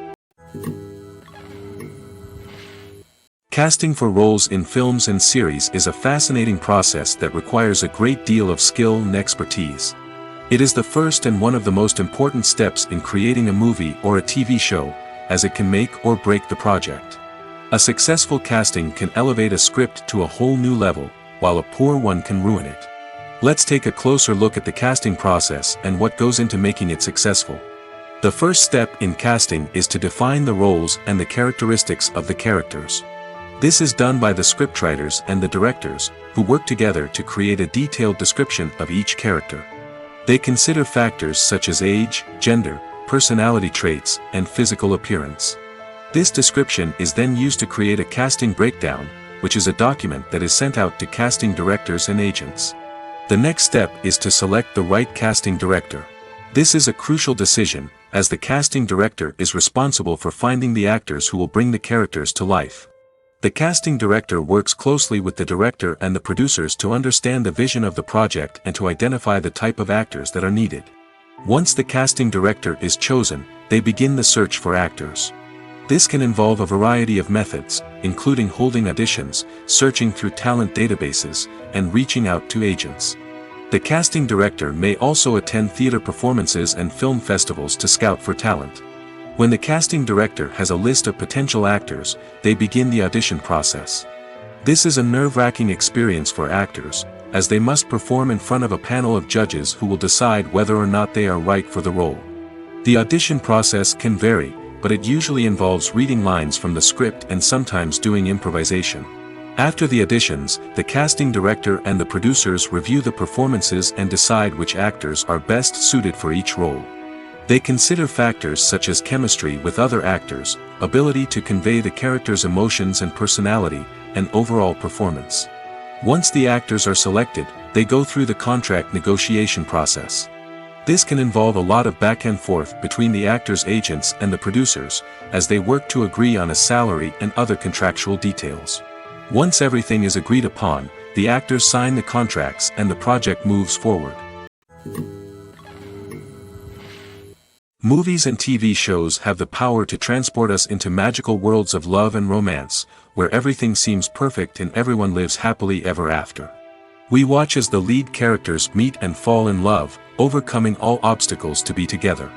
Casting for roles in films and series is a fascinating process that requires a great deal of skill and expertise. It is the first and one of the most important steps in creating a movie or a TV show, as it can make or break the project. A successful casting can elevate a script to a whole new level, while a poor one can ruin it. Let's take a closer look at the casting process and what goes into making it successful. The first step in casting is to define the roles and the characteristics of the characters. This is done by the scriptwriters and the directors, who work together to create a detailed description of each character. They consider factors such as age, gender, personality traits, and physical appearance. This description is then used to create a casting breakdown, which is a document that is sent out to casting directors and agents. The next step is to select the right casting director. This is a crucial decision, as the casting director is responsible for finding the actors who will bring the characters to life. The casting director works closely with the director and the producers to understand the vision of the project and to identify the type of actors that are needed. Once the casting director is chosen, they begin the search for actors. This can involve a variety of methods, including holding auditions, searching through talent databases, and reaching out to agents. The casting director may also attend theater performances and film festivals to scout for talent. When the casting director has a list of potential actors, they begin the audition process. This is a nerve-wracking experience for actors, as they must perform in front of a panel of judges who will decide whether or not they are right for the role. The audition process can vary, but it usually involves reading lines from the script and sometimes doing improvisation. After the auditions, the casting director and the producers review the performances and decide which actors are best suited for each role. They consider factors such as chemistry with other actors, ability to convey the character's emotions and personality, and overall performance. Once the actors are selected, they go through the contract negotiation process. This can involve a lot of back and forth between the actors' agents and the producers, as they work to agree on a salary and other contractual details. Once everything is agreed upon, the actors sign the contracts and the project moves forward. Movies and TV shows have the power to transport us into magical worlds of love and romance, where everything seems perfect and everyone lives happily ever after. We watch as the lead characters meet and fall in love, overcoming all obstacles to be together.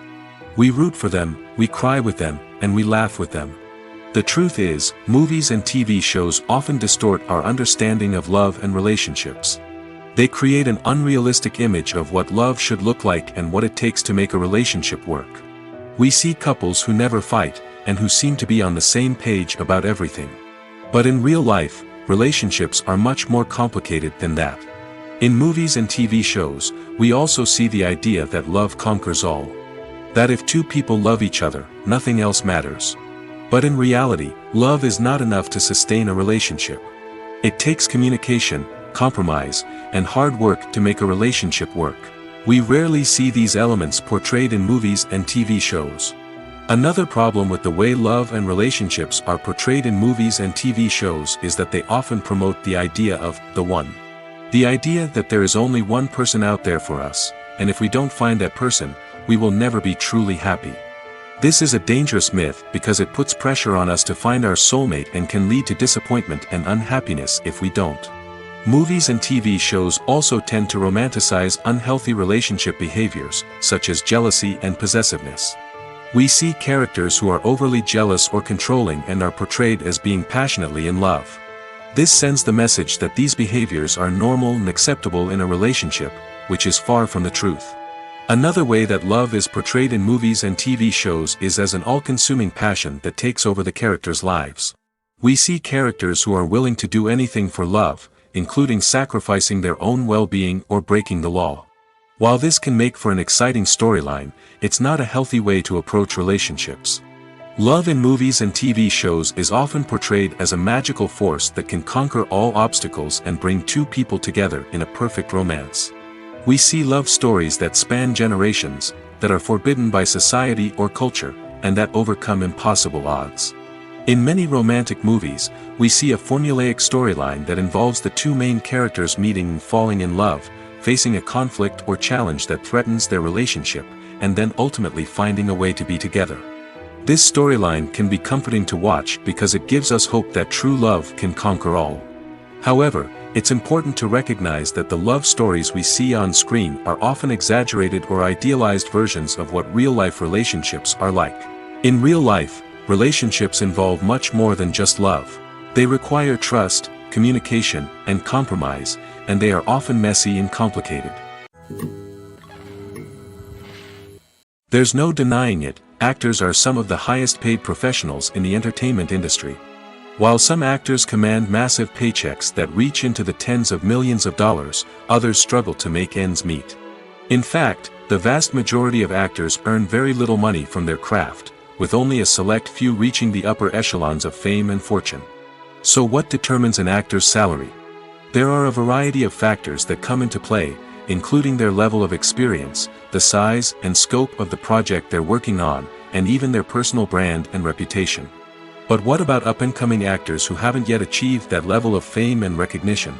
We root for them, we cry with them, and we laugh with them. The truth is, movies and TV shows often distort our understanding of love and relationships. They create an unrealistic image of what love should look like and what it takes to make a relationship work. We see couples who never fight, and who seem to be on the same page about everything. But in real life, relationships are much more complicated than that. In movies and TV shows, we also see the idea that love conquers all. That if two people love each other, nothing else matters. But in reality, love is not enough to sustain a relationship. It takes communication, compromise, and hard work to make a relationship work. We rarely see these elements portrayed in movies and TV shows. Another problem with the way love and relationships are portrayed in movies and TV shows is that they often promote the idea of the one. The idea that there is only one person out there for us, and if we don't find that person, we will never be truly happy. This is a dangerous myth because it puts pressure on us to find our soulmate and can lead to disappointment and unhappiness if we don't. Movies and TV shows also tend to romanticize unhealthy relationship behaviors, such as jealousy and possessiveness. We see characters who are overly jealous or controlling and are portrayed as being passionately in love. This sends the message that these behaviors are normal and acceptable in a relationship, which is far from the truth. Another way that love is portrayed in movies and TV shows is as an all-consuming passion that takes over the characters' lives. We see characters who are willing to do anything for love, including sacrificing their own well-being or breaking the law. While this can make for an exciting storyline, it's not a healthy way to approach relationships. Love in movies and TV shows is often portrayed as a magical force that can conquer all obstacles and bring two people together in a perfect romance. We see love stories that span generations, that are forbidden by society or culture, and that overcome impossible odds. In many romantic movies, we see a formulaic storyline that involves the two main characters meeting and falling in love, facing a conflict or challenge that threatens their relationship, and then ultimately finding a way to be together. This storyline can be comforting to watch because it gives us hope that true love can conquer all. However, it's important to recognize that the love stories we see on screen are often exaggerated or idealized versions of what real-life relationships are like. In real life, relationships involve much more than just love. They require trust, communication, and compromise, and they are often messy and complicated. There's no denying it, actors are some of the highest paid professionals in the entertainment industry. While some actors command massive paychecks that reach into the tens of millions of dollars, others struggle to make ends meet. In fact, the vast majority of actors earn very little money from their craft, with only a select few reaching the upper echelons of fame and fortune. So what determines an actor's salary? There are a variety of factors that come into play, including their level of experience, the size and scope of the project they're working on, and even their personal brand and reputation. But what about up-and-coming actors who haven't yet achieved that level of fame and recognition?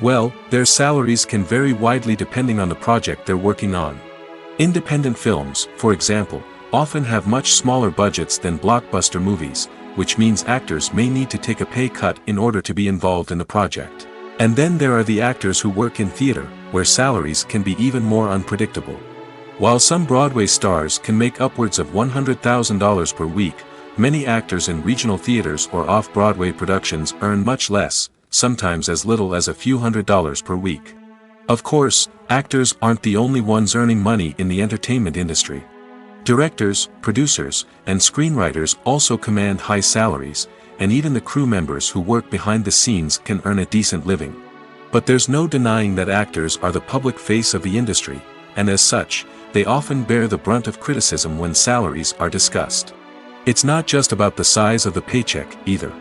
Well, their salaries can vary widely depending on the project they're working on. Independent films, for example, often have much smaller budgets than blockbuster movies, which means actors may need to take a pay cut in order to be involved in the project. And then there are the actors who work in theater, where salaries can be even more unpredictable. While some Broadway stars can make upwards of $100,000 per week, many actors in regional theaters or off-Broadway productions earn much less, sometimes as little as a few $100s per week. Of course, actors aren't the only ones earning money in the entertainment industry. Directors, producers, and screenwriters also command high salaries, and even the crew members who work behind the scenes can earn a decent living. But there's no denying that actors are the public face of the industry, and as such, they often bear the brunt of criticism when salaries are discussed. It's not just about the size of the paycheck, either.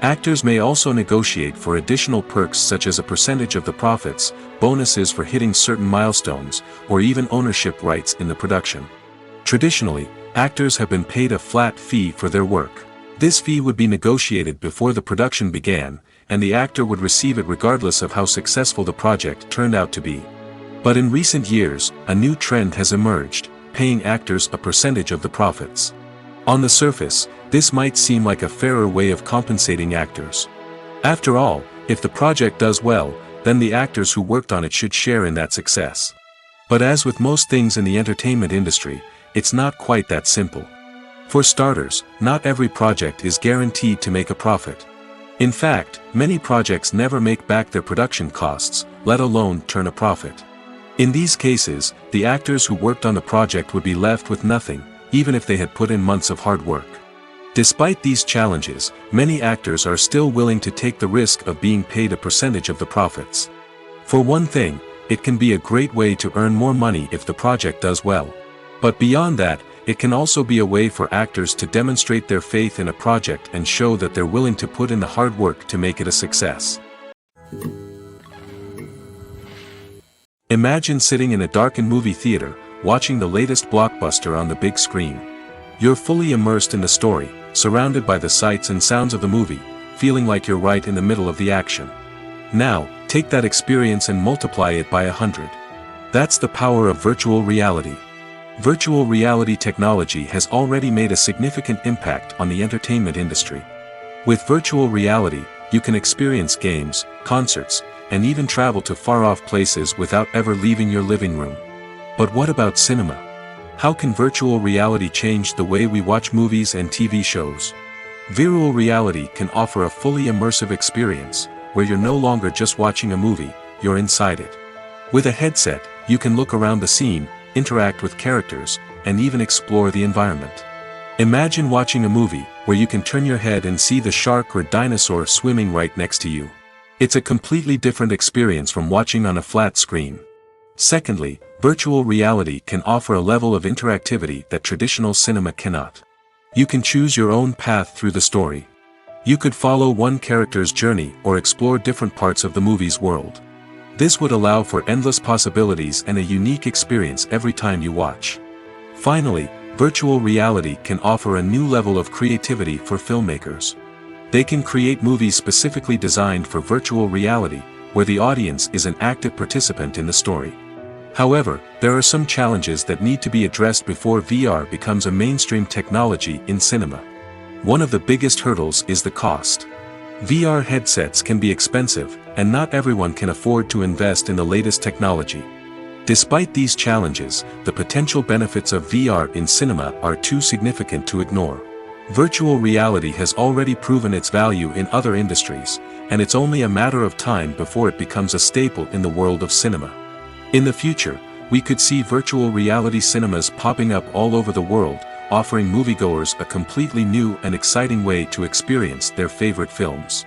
Actors may also negotiate for additional perks such as a percentage of the profits, bonuses for hitting certain milestones, or even ownership rights in the production. Traditionally, actors have been paid a flat fee for their work. This fee would be negotiated before the production began, and the actor would receive it regardless of how successful the project turned out to be. But in recent years, a new trend has emerged, paying actors a percentage of the profits. On the surface, this might seem like a fairer way of compensating actors. After all, if the project does well, then the actors who worked on it should share in that success. But as with most things in the entertainment industry, it's not quite that simple. For starters, not every project is guaranteed to make a profit. In fact, many projects never make back their production costs, let alone turn a profit. In these cases, the actors who worked on the project would be left with nothing, even if they had put in months of hard work. Despite these challenges, many actors are still willing to take the risk of being paid a percentage of the profits. For one thing, it can be a great way to earn more money if the project does well. But beyond that, it can also be a way for actors to demonstrate their faith in a project and show that they're willing to put in the hard work to make it a success. Imagine sitting in a darkened movie theater, watching the latest blockbuster on the big screen. You're fully immersed in the story, surrounded by the sights and sounds of the movie, feeling like you're right in the middle of the action. Now, take that experience and multiply it by 100. That's the power of virtual reality. Virtual reality technology has already made a significant impact on the entertainment industry. With virtual reality, you can experience games, concerts, and even travel to far-off places without ever leaving your living room. But what about cinema? How can virtual reality change the way we watch movies and TV shows? Virtual reality can offer a fully immersive experience, where you're no longer just watching a movie, you're inside it. With a headset, you can look around the scene, interact with characters, and even explore the environment. Imagine watching a movie, where you can turn your head and see the shark or dinosaur swimming right next to you. It's a completely different experience from watching on a flat screen. Secondly, virtual reality can offer a level of interactivity that traditional cinema cannot. You can choose your own path through the story. You could follow one character's journey or explore different parts of the movie's world. This would allow for endless possibilities and a unique experience every time you watch. Finally, virtual reality can offer a new level of creativity for filmmakers. They can create movies specifically designed for virtual reality, where the audience is an active participant in the story. However, there are some challenges that need to be addressed before VR becomes a mainstream technology in cinema. One of the biggest hurdles is the cost. VR headsets can be expensive, and not everyone can afford to invest in the latest technology. Despite these challenges, the potential benefits of VR in cinema are too significant to ignore. Virtual reality has already proven its value in other industries, and it's only a matter of time before it becomes a staple in the world of cinema. In the future, we could see virtual reality cinemas popping up all over the world, offering moviegoers a completely new and exciting way to experience their favorite films.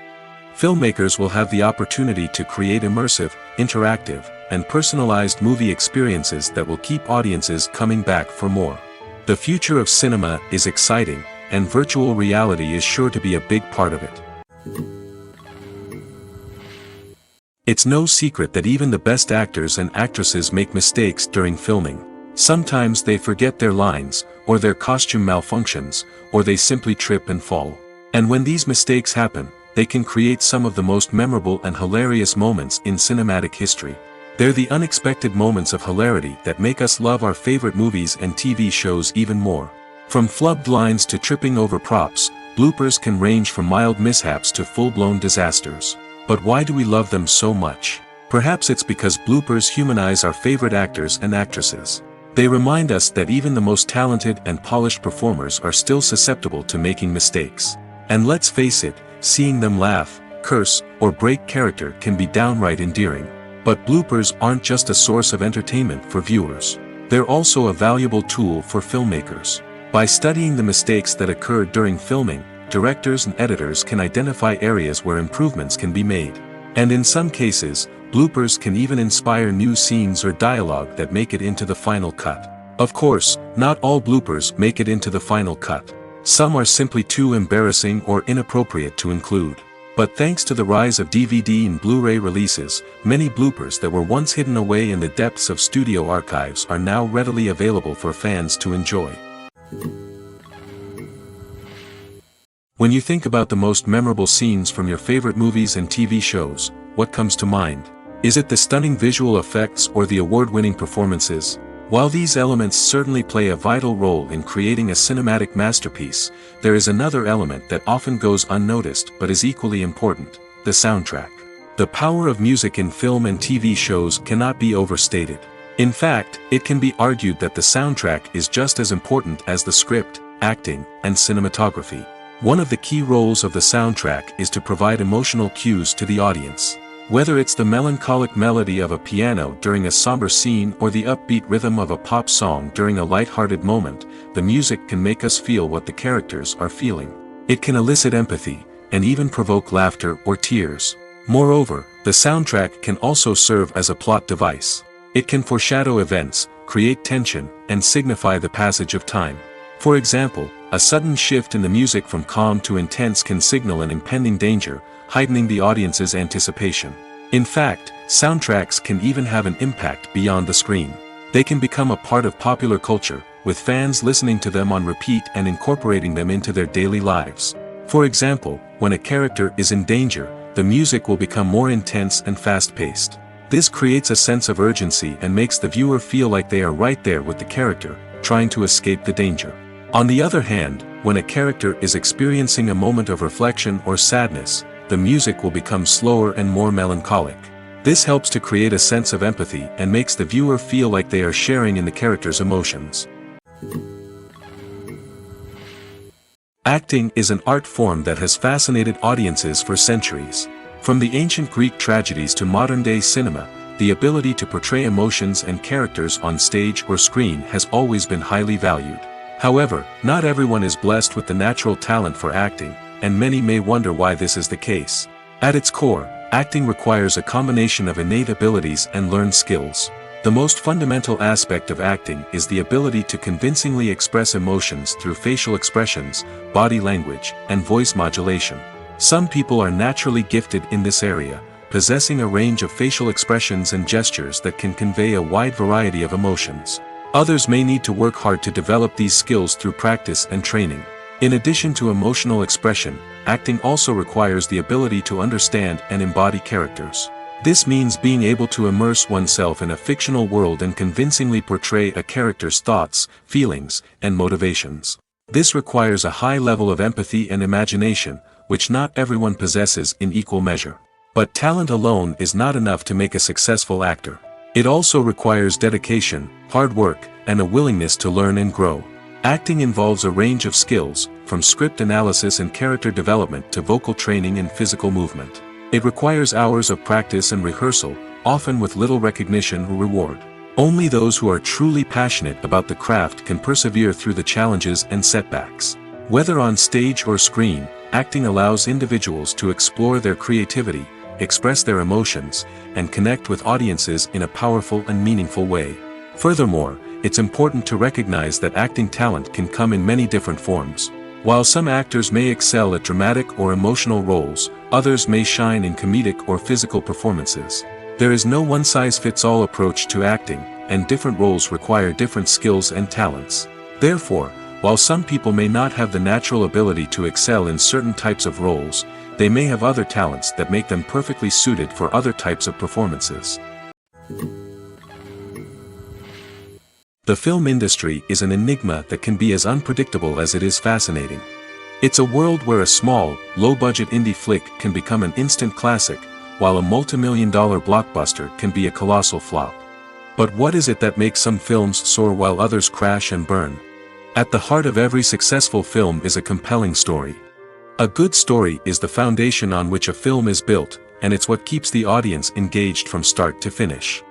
Filmmakers will have the opportunity to create immersive, interactive, and personalized movie experiences that will keep audiences coming back for more. The future of cinema is exciting, and virtual reality is sure to be a big part of it. It's no secret that even the best actors and actresses make mistakes during filming. Sometimes they forget their lines, or their costume malfunctions, or they simply trip and fall. And when these mistakes happen, they can create some of the most memorable and hilarious moments in cinematic history. They're the unexpected moments of hilarity that make us love our favorite movies and TV shows even more. From flubbed lines to tripping over props, bloopers can range from mild mishaps to full-blown disasters. But why do we love them so much? Perhaps it's because bloopers humanize our favorite actors and actresses. They remind us that even the most talented and polished performers are still susceptible to making mistakes. And let's face it, seeing them laugh, curse, or break character can be downright endearing. But bloopers aren't just a source of entertainment for viewers. They're also a valuable tool for filmmakers. By studying the mistakes that occurred during filming, directors and editors can identify areas where improvements can be made. And in some cases, bloopers can even inspire new scenes or dialogue that make it into the final cut. Of course, not all bloopers make it into the final cut. Some are simply too embarrassing or inappropriate to include. But thanks to the rise of DVD and Blu-ray releases, many bloopers that were once hidden away in the depths of studio archives are now readily available for fans to enjoy. When you think about the most memorable scenes from your favorite movies and TV shows, what comes to mind? Is it the stunning visual effects or the award-winning performances? While these elements certainly play a vital role in creating a cinematic masterpiece, there is another element that often goes unnoticed but is equally important: the soundtrack. The power of music in film and TV shows cannot be overstated. In fact, it can be argued that the soundtrack is just as important as the script, acting, and cinematography. One of the key roles of the soundtrack is to provide emotional cues to the audience. Whether it's the melancholic melody of a piano during a somber scene or the upbeat rhythm of a pop song during a light-hearted moment, the music can make us feel what the characters are feeling. It can elicit empathy, and even provoke laughter or tears. Moreover, the soundtrack can also serve as a plot device. It can foreshadow events, create tension, and signify the passage of time. For example, a sudden shift in the music from calm to intense can signal an impending danger, heightening the audience's anticipation. In fact, soundtracks can even have an impact beyond the screen. They can become a part of popular culture, with fans listening to them on repeat and incorporating them into their daily lives. For example, when a character is in danger, the music will become more intense and fast-paced. This creates a sense of urgency and makes the viewer feel like they are right there with the character, trying to escape the danger. On the other hand, when a character is experiencing a moment of reflection or sadness, the music will become slower and more melancholic. This helps to create a sense of empathy and makes the viewer feel like they are sharing in the character's emotions. Acting is an art form that has fascinated audiences for centuries. From the ancient Greek tragedies to modern-day cinema, the ability to portray emotions and characters on stage or screen has always been highly valued. However, not everyone is blessed with the natural talent for acting, and many may wonder why this is the case. At its core, acting requires a combination of innate abilities and learned skills. The most fundamental aspect of acting is the ability to convincingly express emotions through facial expressions, body language, and voice modulation. Some people are naturally gifted in this area, possessing a range of facial expressions and gestures that can convey a wide variety of emotions. Others may need to work hard to develop these skills through practice and training. In addition to emotional expression, acting also requires the ability to understand and embody characters. This means being able to immerse oneself in a fictional world and convincingly portray a character's thoughts, feelings, and motivations. This requires a high level of empathy and imagination, which not everyone possesses in equal measure. But talent alone is not enough to make a successful actor. It also requires dedication, hard work, and a willingness to learn and grow. Acting involves a range of skills, from script analysis and character development to vocal training and physical movement. It requires hours of practice and rehearsal, often with little recognition or reward. Only those who are truly passionate about the craft can persevere through the challenges and setbacks. Whether on stage or screen, acting allows individuals to explore their creativity, express their emotions, and connect with audiences in a powerful and meaningful way. Furthermore, it's important to recognize that acting talent can come in many different forms. While some actors may excel at dramatic or emotional roles, others may shine in comedic or physical performances. There is no one-size-fits-all approach to acting, and different roles require different skills and talents. Therefore, while some people may not have the natural ability to excel in certain types of roles, they may have other talents that make them perfectly suited for other types of performances. The film industry is an enigma that can be as unpredictable as it is fascinating. It's a world where a small, low-budget indie flick can become an instant classic, while a multi-million-dollar blockbuster can be a colossal flop. But what is it that makes some films soar while others crash and burn? At the heart of every successful film is a compelling story. A good story is the foundation on which a film is built, and it's what keeps the audience engaged from start to finish.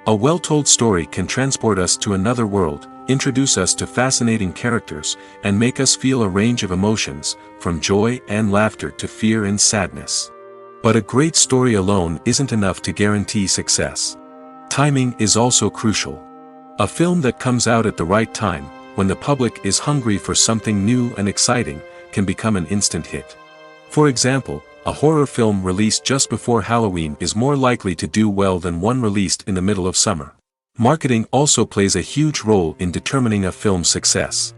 A well-told story can transport us to another world, introduce us to fascinating characters, and make us feel a range of emotions, from joy and laughter to fear and sadness. But a great story alone isn't enough to guarantee success. Timing is also crucial. A film that comes out at the right time, when the public is hungry for something new and exciting, can become an instant hit. For example, a horror film released just before Halloween is more likely to do well than one released in the middle of summer. Marketing also plays a huge role in determining a film's success.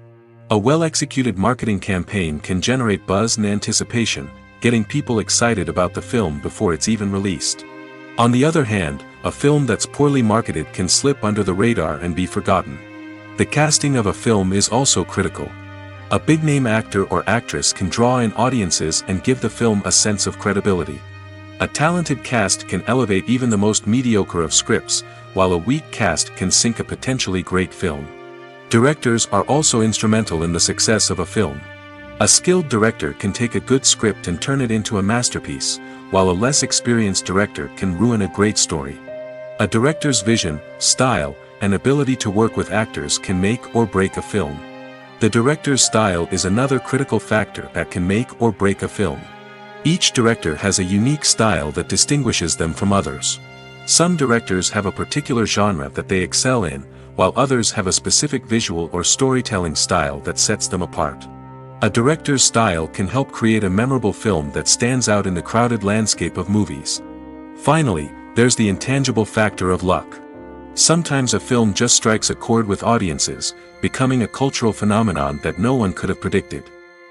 A well-executed marketing campaign can generate buzz and anticipation, getting people excited about the film before it's even released. On the other hand, a film that's poorly marketed can slip under the radar and be forgotten. The casting of a film is also critical. A big-name actor or actress can draw in audiences and give the film a sense of credibility. A talented cast can elevate even the most mediocre of scripts, while a weak cast can sink a potentially great film. Directors are also instrumental in the success of a film. A skilled director can take a good script and turn it into a masterpiece, while a less experienced director can ruin a great story. A director's vision, style, and ability to work with actors can make or break a film. The director's style is another critical factor that can make or break a film. Each director has a unique style that distinguishes them from others. Some directors have a particular genre that they excel in, while others have a specific visual or storytelling style that sets them apart. A director's style can help create a memorable film that stands out in the crowded landscape of movies. Finally, there's the intangible factor of luck. Sometimes a film just strikes a chord with audiences, becoming a cultural phenomenon that no one could have predicted.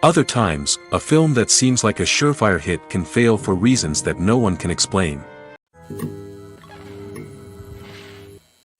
Other times, a film that seems like a surefire hit can fail for reasons that no one can explain.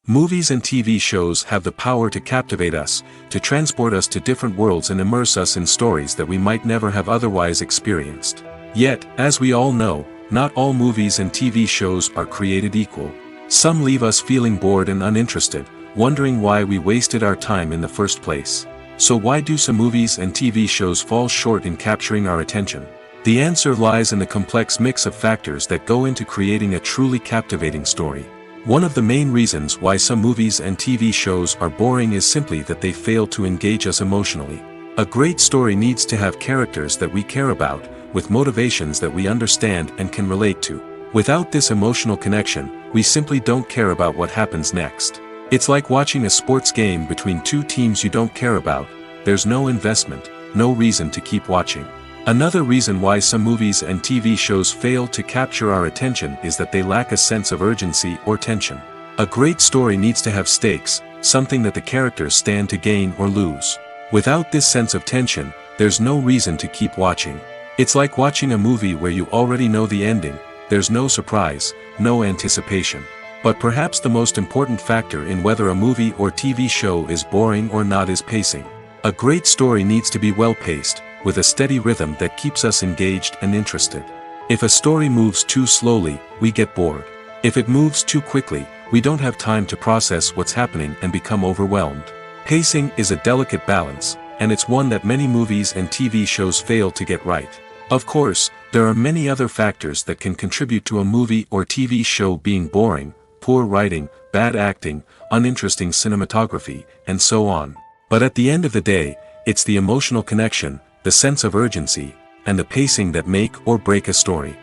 Movies and TV shows have the power to captivate us, to transport us to different worlds and immerse us in stories that we might never have otherwise experienced. Yet, as we all know, not all movies and TV shows are created equal. Some leave us feeling bored and uninterested, wondering why we wasted our time in the first place. So why do some movies and TV shows fall short in capturing our attention? The answer lies in the complex mix of factors that go into creating a truly captivating story. One of the main reasons why some movies and TV shows are boring is simply that they fail to engage us emotionally. A great story needs to have characters that we care about, with motivations that we understand and can relate to. Without this emotional connection, we simply don't care about what happens next. It's like watching a sports game between two teams you don't care about. There's no investment, no reason to keep watching. Another reason why some movies and TV shows fail to capture our attention is that they lack a sense of urgency or tension. A great story needs to have stakes, something that the characters stand to gain or lose. Without this sense of tension, there's no reason to keep watching. It's like watching a movie where you already know the ending. There's no surprise, no anticipation. But perhaps the most important factor in whether a movie or TV show is boring or not is pacing. A great story needs to be well-paced, with a steady rhythm that keeps us engaged and interested. If a story moves too slowly, we get bored. If it moves too quickly, we don't have time to process what's happening and become overwhelmed. Pacing is a delicate balance, and it's one that many movies and TV shows fail to get right. Of course, there are many other factors that can contribute to a movie or TV show being boring: poor writing, bad acting, uninteresting cinematography, and so on. But at the end of the day, it's the emotional connection, the sense of urgency, and the pacing that make or break a story.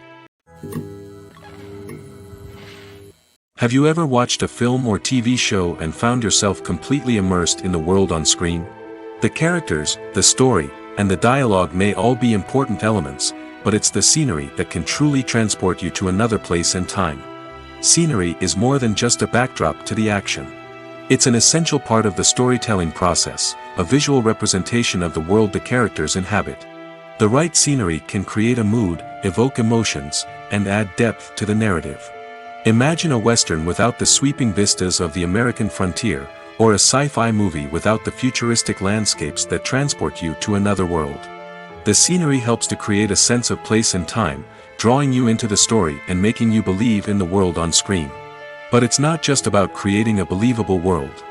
Have you ever watched a film or TV show and found yourself completely immersed in the world on screen? The characters, the story, and the dialogue may all be important elements, but it's the scenery that can truly transport you to another place and time. Scenery is more than just a backdrop to the action. It's an essential part of the storytelling process, a visual representation of the world the characters inhabit. The right scenery can create a mood, evoke emotions, and add depth to the narrative. Imagine a Western without the sweeping vistas of the American frontier, or a sci-fi movie without the futuristic landscapes that transport you to another world. The scenery helps to create a sense of place and time, drawing you into the story and making you believe in the world on screen. But it's not just about creating a believable world.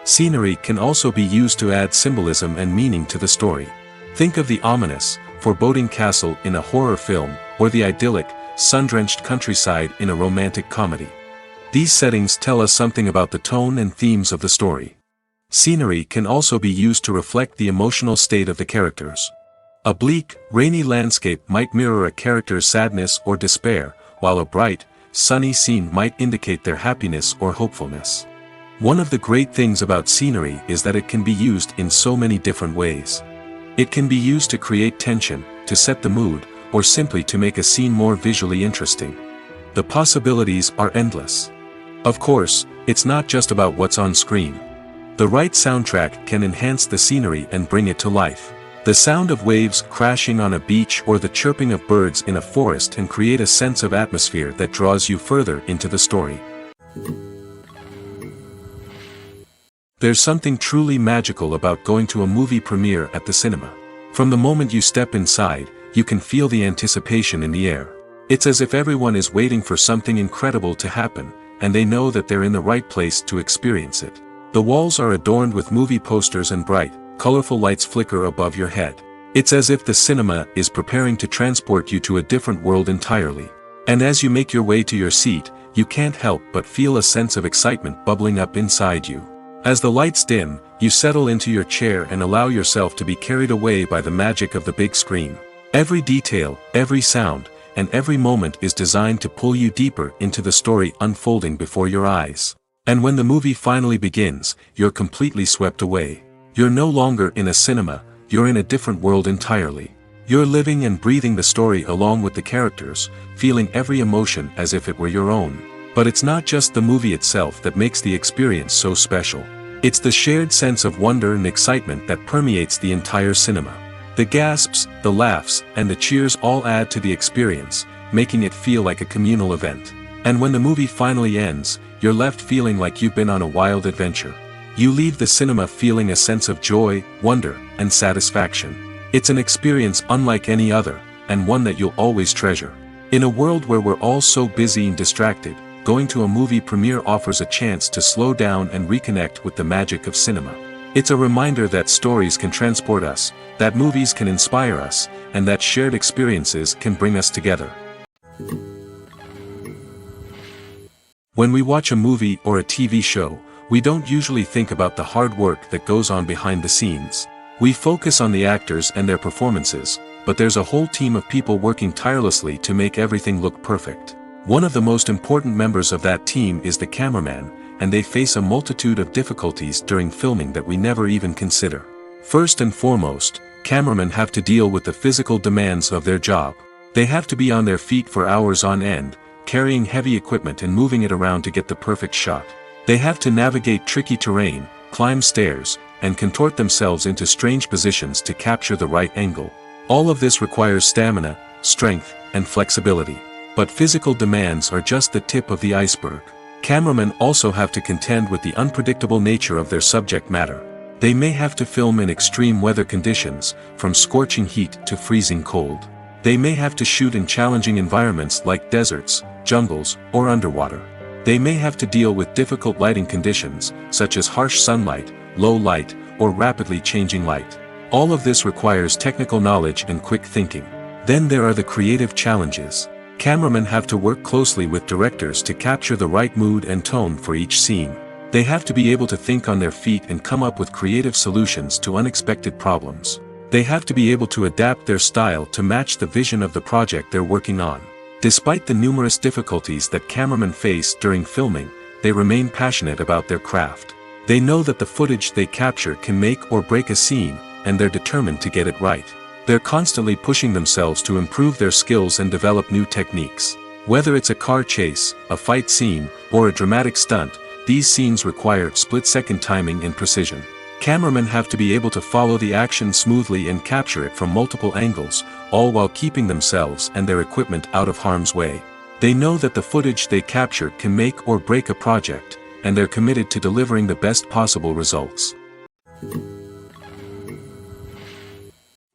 Scenery can also be used to add symbolism and meaning to the story. Think of the ominous, foreboding castle in a horror film, or the idyllic, sun-drenched countryside in a romantic comedy. These settings tell us something about the tone and themes of the story. Scenery can also be used to reflect the emotional state of the characters. A bleak, rainy landscape might mirror a character's sadness or despair, while a bright, sunny scene might indicate their happiness or hopefulness. One of the great things about scenery is that it can be used in so many different ways. It can be used to create tension, to set the mood, or simply to make a scene more visually interesting. The possibilities are endless. Of course, it's not just about what's on screen. The right soundtrack can enhance the scenery and bring it to life. The sound of waves crashing on a beach or the chirping of birds in a forest can create a sense of atmosphere that draws you further into the story. There's something truly magical about going to a movie premiere at the cinema. From the moment you step inside, you can feel the anticipation in the air. It's as if everyone is waiting for something incredible to happen, and they know that they're in the right place to experience it. The walls are adorned with movie posters and bright, colorful lights flicker above your head. It's as if the cinema is preparing to transport you to a different world entirely. And as you make your way to your seat, you can't help but feel a sense of excitement bubbling up inside you. As the lights dim, you settle into your chair and allow yourself to be carried away by the magic of the big screen. Every detail, every sound, and every moment is designed to pull you deeper into the story unfolding before your eyes. And when the movie finally begins, you're completely swept away. You're no longer in a cinema, you're in a different world entirely. You're living and breathing the story along with the characters, feeling every emotion as if it were your own. But it's not just the movie itself that makes the experience so special. It's the shared sense of wonder and excitement that permeates the entire cinema. The gasps, the laughs, and the cheers all add to the experience, making it feel like a communal event. And when the movie finally ends, you're left feeling like you've been on a wild adventure. You leave the cinema feeling a sense of joy, wonder, and satisfaction. It's an experience unlike any other, and one that you'll always treasure. In a world where we're all so busy and distracted, going to a movie premiere offers a chance to slow down and reconnect with the magic of cinema. It's a reminder that stories can transport us, that movies can inspire us, and that shared experiences can bring us together. When we watch a movie or a TV show, we don't usually think about the hard work that goes on behind the scenes. We focus on the actors and their performances, but there's a whole team of people working tirelessly to make everything look perfect. One of the most important members of that team is the cameraman, and they face a multitude of difficulties during filming that we never even consider. First and foremost, cameramen have to deal with the physical demands of their job. They have to be on their feet for hours on end, carrying heavy equipment and moving it around to get the perfect shot. They have to navigate tricky terrain, climb stairs, and contort themselves into strange positions to capture the right angle. All of this requires stamina, strength, and flexibility. But physical demands are just the tip of the iceberg. Cameramen also have to contend with the unpredictable nature of their subject matter. They may have to film in extreme weather conditions, from scorching heat to freezing cold. They may have to shoot in challenging environments like deserts, jungles, or underwater. They may have to deal with difficult lighting conditions, such as harsh sunlight, low light, or rapidly changing light. All of this requires technical knowledge and quick thinking. Then there are the creative challenges. Cameramen have to work closely with directors to capture the right mood and tone for each scene. They have to be able to think on their feet and come up with creative solutions to unexpected problems. They have to be able to adapt their style to match the vision of the project they're working on. Despite the numerous difficulties that cameramen face during filming, they remain passionate about their craft. They know that the footage they capture can make or break a scene, and they're determined to get it right. They're constantly pushing themselves to improve their skills and develop new techniques. Whether it's a car chase, a fight scene, or a dramatic stunt, these scenes require split-second timing and precision. Cameramen have to be able to follow the action smoothly and capture it from multiple angles, all while keeping themselves and their equipment out of harm's way. They know that the footage they capture can make or break a project, and they're committed to delivering the best possible results.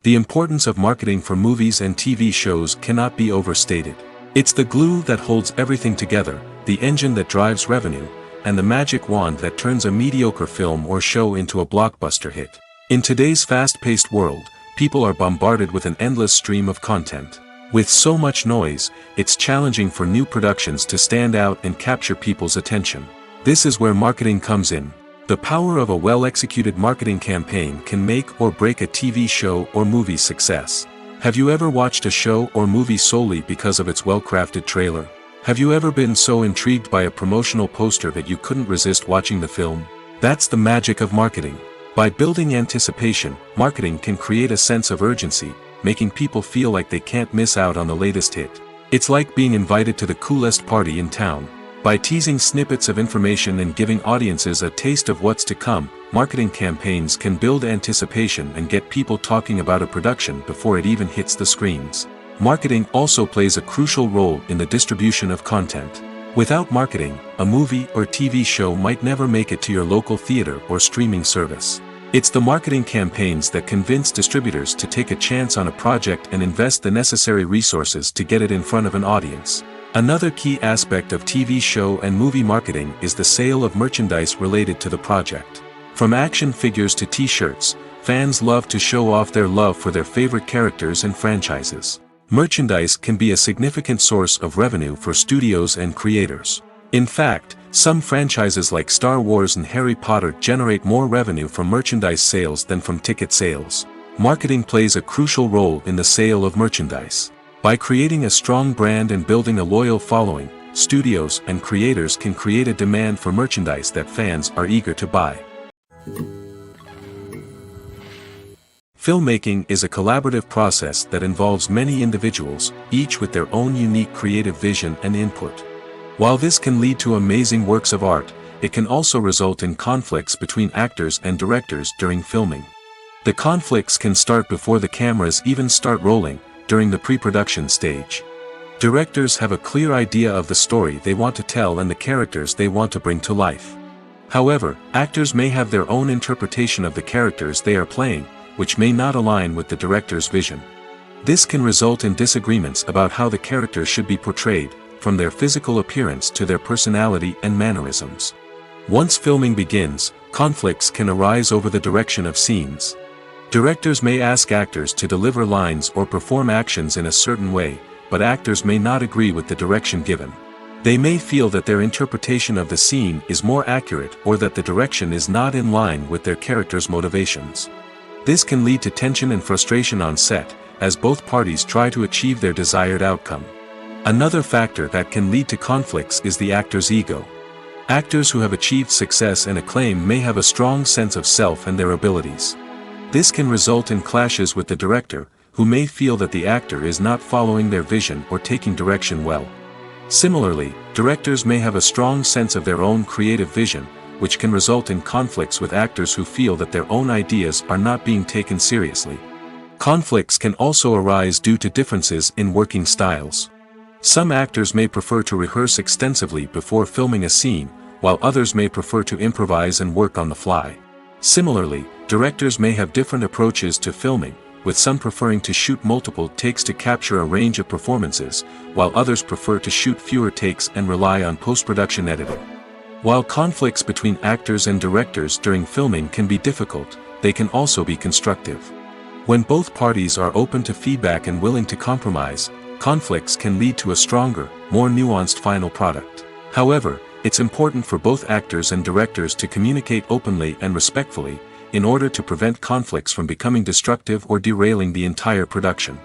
The importance of marketing for movies and TV shows cannot be overstated. It's the glue that holds everything together, the engine that drives revenue, and the magic wand that turns a mediocre film or show into a blockbuster hit. In today's fast-paced world, people are bombarded with an endless stream of content. With so much noise, it's challenging for new productions to stand out and capture people's attention. This is where marketing comes in. The power of a well-executed marketing campaign can make or break a TV show or movie's success. Have you ever watched a show or movie solely because of its well-crafted trailer? Have you ever been so intrigued by a promotional poster that you couldn't resist watching the film? That's the magic of marketing. By building anticipation, marketing can create a sense of urgency, making people feel like they can't miss out on the latest hit. It's like being invited to the coolest party in town. By teasing snippets of information and giving audiences a taste of what's to come, marketing campaigns can build anticipation and get people talking about a production before it even hits the screens. Marketing also plays a crucial role in the distribution of content. Without marketing, a movie or TV show might never make it to your local theater or streaming service. It's the marketing campaigns that convince distributors to take a chance on a project and invest the necessary resources to get it in front of an audience. Another key aspect of TV show and movie marketing is the sale of merchandise related to the project. From action figures to t-shirts, fans love to show off their love for their favorite characters and franchises. Merchandise can be a significant source of revenue for studios and creators. In fact, some franchises like Star Wars and Harry Potter generate more revenue from merchandise sales than from ticket sales. Marketing plays a crucial role in the sale of merchandise. By creating a strong brand and building a loyal following, studios and creators can create a demand for merchandise that fans are eager to buy. Filmmaking is a collaborative process that involves many individuals, each with their own unique creative vision and input. While this can lead to amazing works of art, it can also result in conflicts between actors and directors during filming. The conflicts can start before the cameras even start rolling, during the pre-production stage. Directors have a clear idea of the story they want to tell and the characters they want to bring to life. However, actors may have their own interpretation of the characters they are playing, which may not align with the director's vision. This can result in disagreements about how the characters should be portrayed, from their physical appearance to their personality and mannerisms. Once filming begins, conflicts can arise over the direction of scenes. Directors may ask actors to deliver lines or perform actions in a certain way, but actors may not agree with the direction given. They may feel that their interpretation of the scene is more accurate or that the direction is not in line with their character's motivations. This can lead to tension and frustration on set, as both parties try to achieve their desired outcome. Another factor that can lead to conflicts is the actor's ego. Actors who have achieved success and acclaim may have a strong sense of self and their abilities. This can result in clashes with the director, who may feel that the actor is not following their vision or taking direction well. Similarly, directors may have a strong sense of their own creative vision, which can result in conflicts with actors who feel that their own ideas are not being taken seriously. Conflicts can also arise due to differences in working styles. Some actors may prefer to rehearse extensively before filming a scene, while others may prefer to improvise and work on the fly. Similarly, directors may have different approaches to filming, with some preferring to shoot multiple takes to capture a range of performances, while others prefer to shoot fewer takes and rely on post-production editing. While conflicts between actors and directors during filming can be difficult, they can also be constructive. When both parties are open to feedback and willing to compromise, conflicts can lead to a stronger, more nuanced final product. However, it's important for both actors and directors to communicate openly and respectfully, in order to prevent conflicts from becoming destructive or derailing the entire production.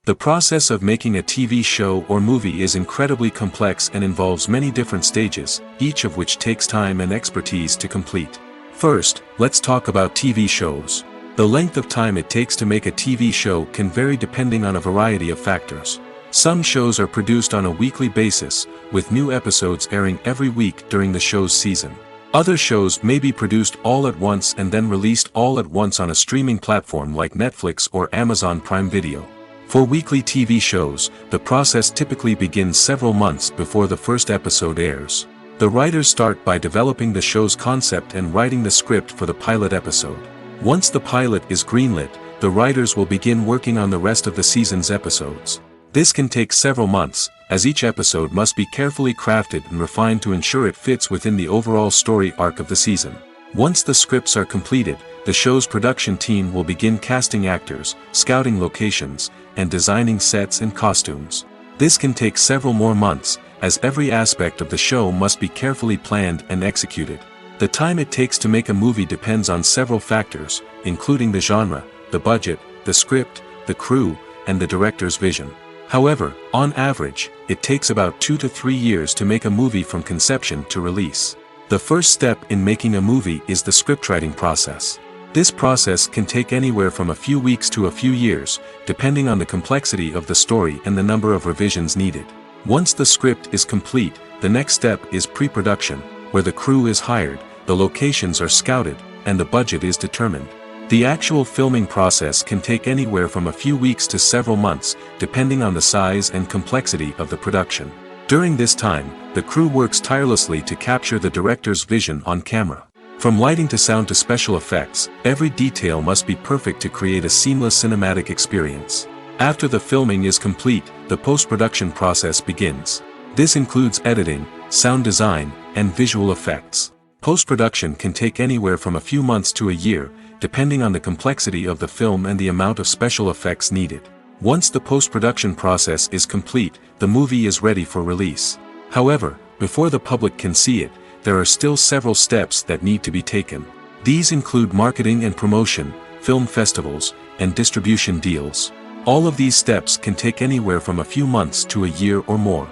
The process of making a TV show or movie is incredibly complex and involves many different stages, each of which takes time and expertise to complete. First, let's talk about TV shows. The length of time it takes to make a TV show can vary depending on a variety of factors. Some shows are produced on a weekly basis, with new episodes airing every week during the show's season. Other shows may be produced all at once and then released all at once on a streaming platform like Netflix or Amazon Prime Video. For weekly TV shows, the process typically begins several months before the first episode airs. The writers start by developing the show's concept and writing the script for the pilot episode. Once the pilot is greenlit, the writers will begin working on the rest of the season's episodes. This can take several months, as each episode must be carefully crafted and refined to ensure it fits within the overall story arc of the season. Once the scripts are completed, the show's production team will begin casting actors, scouting locations, and designing sets and costumes. This can take several more months, as every aspect of the show must be carefully planned and executed. The time it takes to make a movie depends on several factors, including the genre, the budget, the script, the crew, and the director's vision. However, on average, it takes about 2 to 3 years to make a movie from conception to release. The first step in making a movie is the scriptwriting process. This process can take anywhere from a few weeks to a few years, depending on the complexity of the story and the number of revisions needed. Once the script is complete, the next step is pre-production, where the crew is hired, the locations are scouted, and the budget is determined. The actual filming process can take anywhere from a few weeks to several months, depending on the size and complexity of the production. During this time, the crew works tirelessly to capture the director's vision on camera. From lighting to sound to special effects, every detail must be perfect to create a seamless cinematic experience. After the filming is complete, the post-production process begins. This includes editing, sound design, and visual effects. Post-production can take anywhere from a few months to a year, depending on the complexity of the film and the amount of special effects needed. Once the post-production process is complete, the movie is ready for release. However, before the public can see it, there are still several steps that need to be taken. These include marketing and promotion, film festivals, and distribution deals. All of these steps can take anywhere from a few months to a year or more.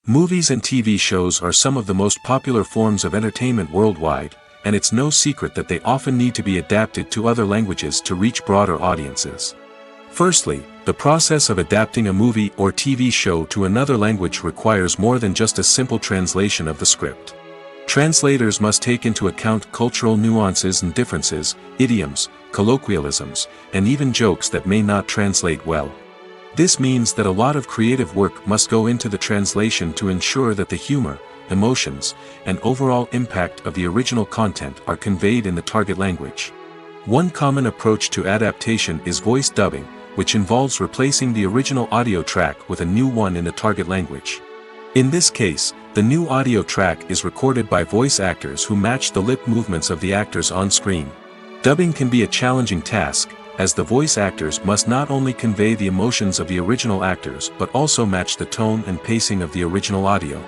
Movies and TV shows are some of the most popular forms of entertainment worldwide, and it's no secret that they often need to be adapted to other languages to reach broader audiences. Firstly, the process of adapting a movie or TV show to another language requires more than just a simple translation of the script. Translators must take into account cultural nuances and differences, idioms, colloquialisms, and even jokes that may not translate well. This means that a lot of creative work must go into the translation to ensure that the humor, emotions, and overall impact of the original content are conveyed in the target language. One common approach to adaptation is voice dubbing, which involves replacing the original audio track with a new one in the target language. In this case, the new audio track is recorded by voice actors who match the lip movements of the actors on screen. Dubbing can be a challenging task, as the voice actors must not only convey the emotions of the original actors but also match the tone and pacing of the original audio.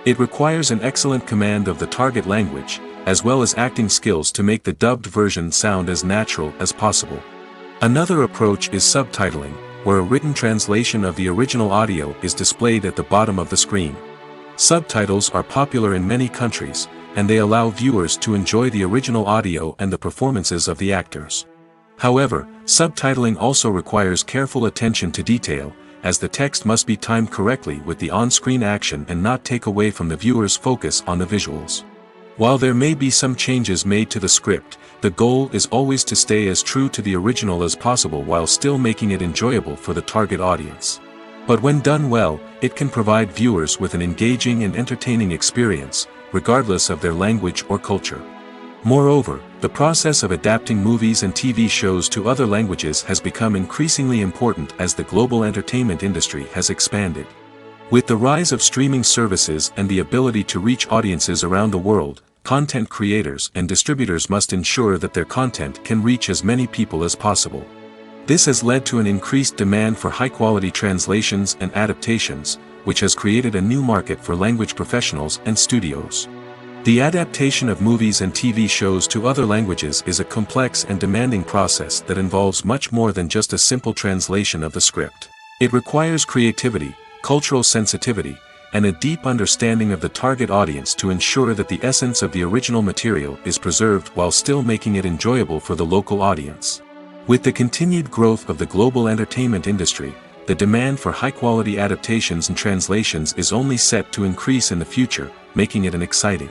It requires an excellent command of the target language, as well as acting skills to make the dubbed version sound as natural as possible. Another approach is subtitling, where a written translation of the original audio is displayed at the bottom of the screen. Subtitles are popular in many countries, and they allow viewers to enjoy the original audio and the performances of the actors. However, subtitling also requires careful attention to detail, as the text must be timed correctly with the on-screen action and not take away from the viewer's focus on the visuals. While there may be some changes made to the script, the goal is always to stay as true to the original as possible while still making it enjoyable for the target audience. But when done well, it can provide viewers with an engaging and entertaining experience, regardless of their language or culture. Moreover, the process of adapting movies and TV shows to other languages has become increasingly important as the global entertainment industry has expanded. With the rise of streaming services and the ability to reach audiences around the world, content creators and distributors must ensure that their content can reach as many people as possible. This has led to an increased demand for high-quality translations and adaptations, which has created a new market for language professionals and studios. The adaptation of movies and TV shows to other languages is a complex and demanding process that involves much more than just a simple translation of the script. It requires creativity, cultural sensitivity, and a deep understanding of the target audience to ensure that the essence of the original material is preserved while still making it enjoyable for the local audience. With the continued growth of the global entertainment industry, the demand for high-quality adaptations and translations is only set to increase in the future, making it an exciting.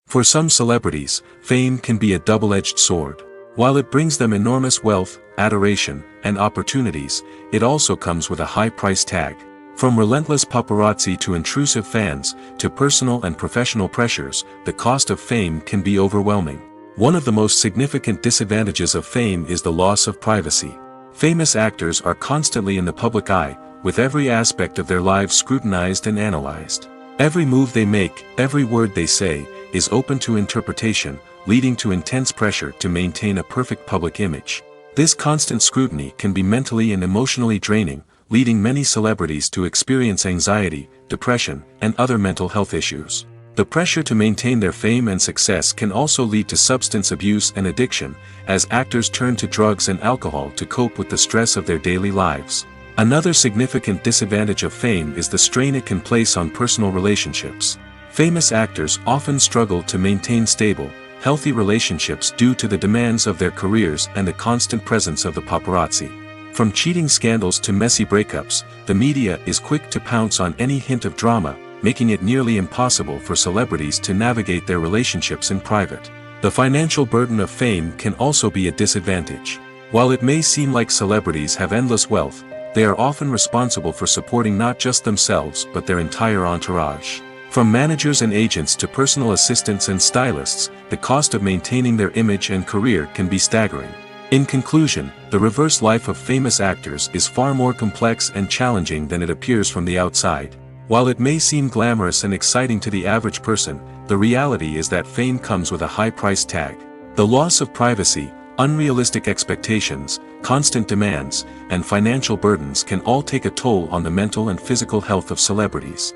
For some celebrities, fame can be a double-edged sword. While it brings them enormous wealth, adoration, and opportunities, it also comes with a high price tag. From relentless paparazzi to intrusive fans, to personal and professional pressures, the cost of fame can be overwhelming. One of the most significant disadvantages of fame is the loss of privacy. Famous actors are constantly in the public eye, with every aspect of their lives scrutinized and analyzed. Every move they make, every word they say, is open to interpretation, leading to intense pressure to maintain a perfect public image. This constant scrutiny can be mentally and emotionally draining, leading many celebrities to experience anxiety, depression, and other mental health issues. The pressure to maintain their fame and success can also lead to substance abuse and addiction, as actors turn to drugs and alcohol to cope with the stress of their daily lives. Another significant disadvantage of fame is the strain it can place on personal relationships. Famous actors often struggle to maintain stable, healthy relationships due to the demands of their careers and the constant presence of the paparazzi. From cheating scandals to messy breakups, the media is quick to pounce on any hint of drama, making it nearly impossible for celebrities to navigate their relationships in private. The financial burden of fame can also be a disadvantage. While it may seem like celebrities have endless wealth, they are often responsible for supporting not just themselves but their entire entourage. From managers and agents to personal assistants and stylists, the cost of maintaining their image and career can be staggering. In conclusion, the reverse life of famous actors is far more complex and challenging than it appears from the outside. While it may seem glamorous and exciting to the average person, the reality is that fame comes with a high price tag. The loss of privacy, unrealistic expectations, constant demands, and financial burdens can all take a toll on the mental and physical health of celebrities.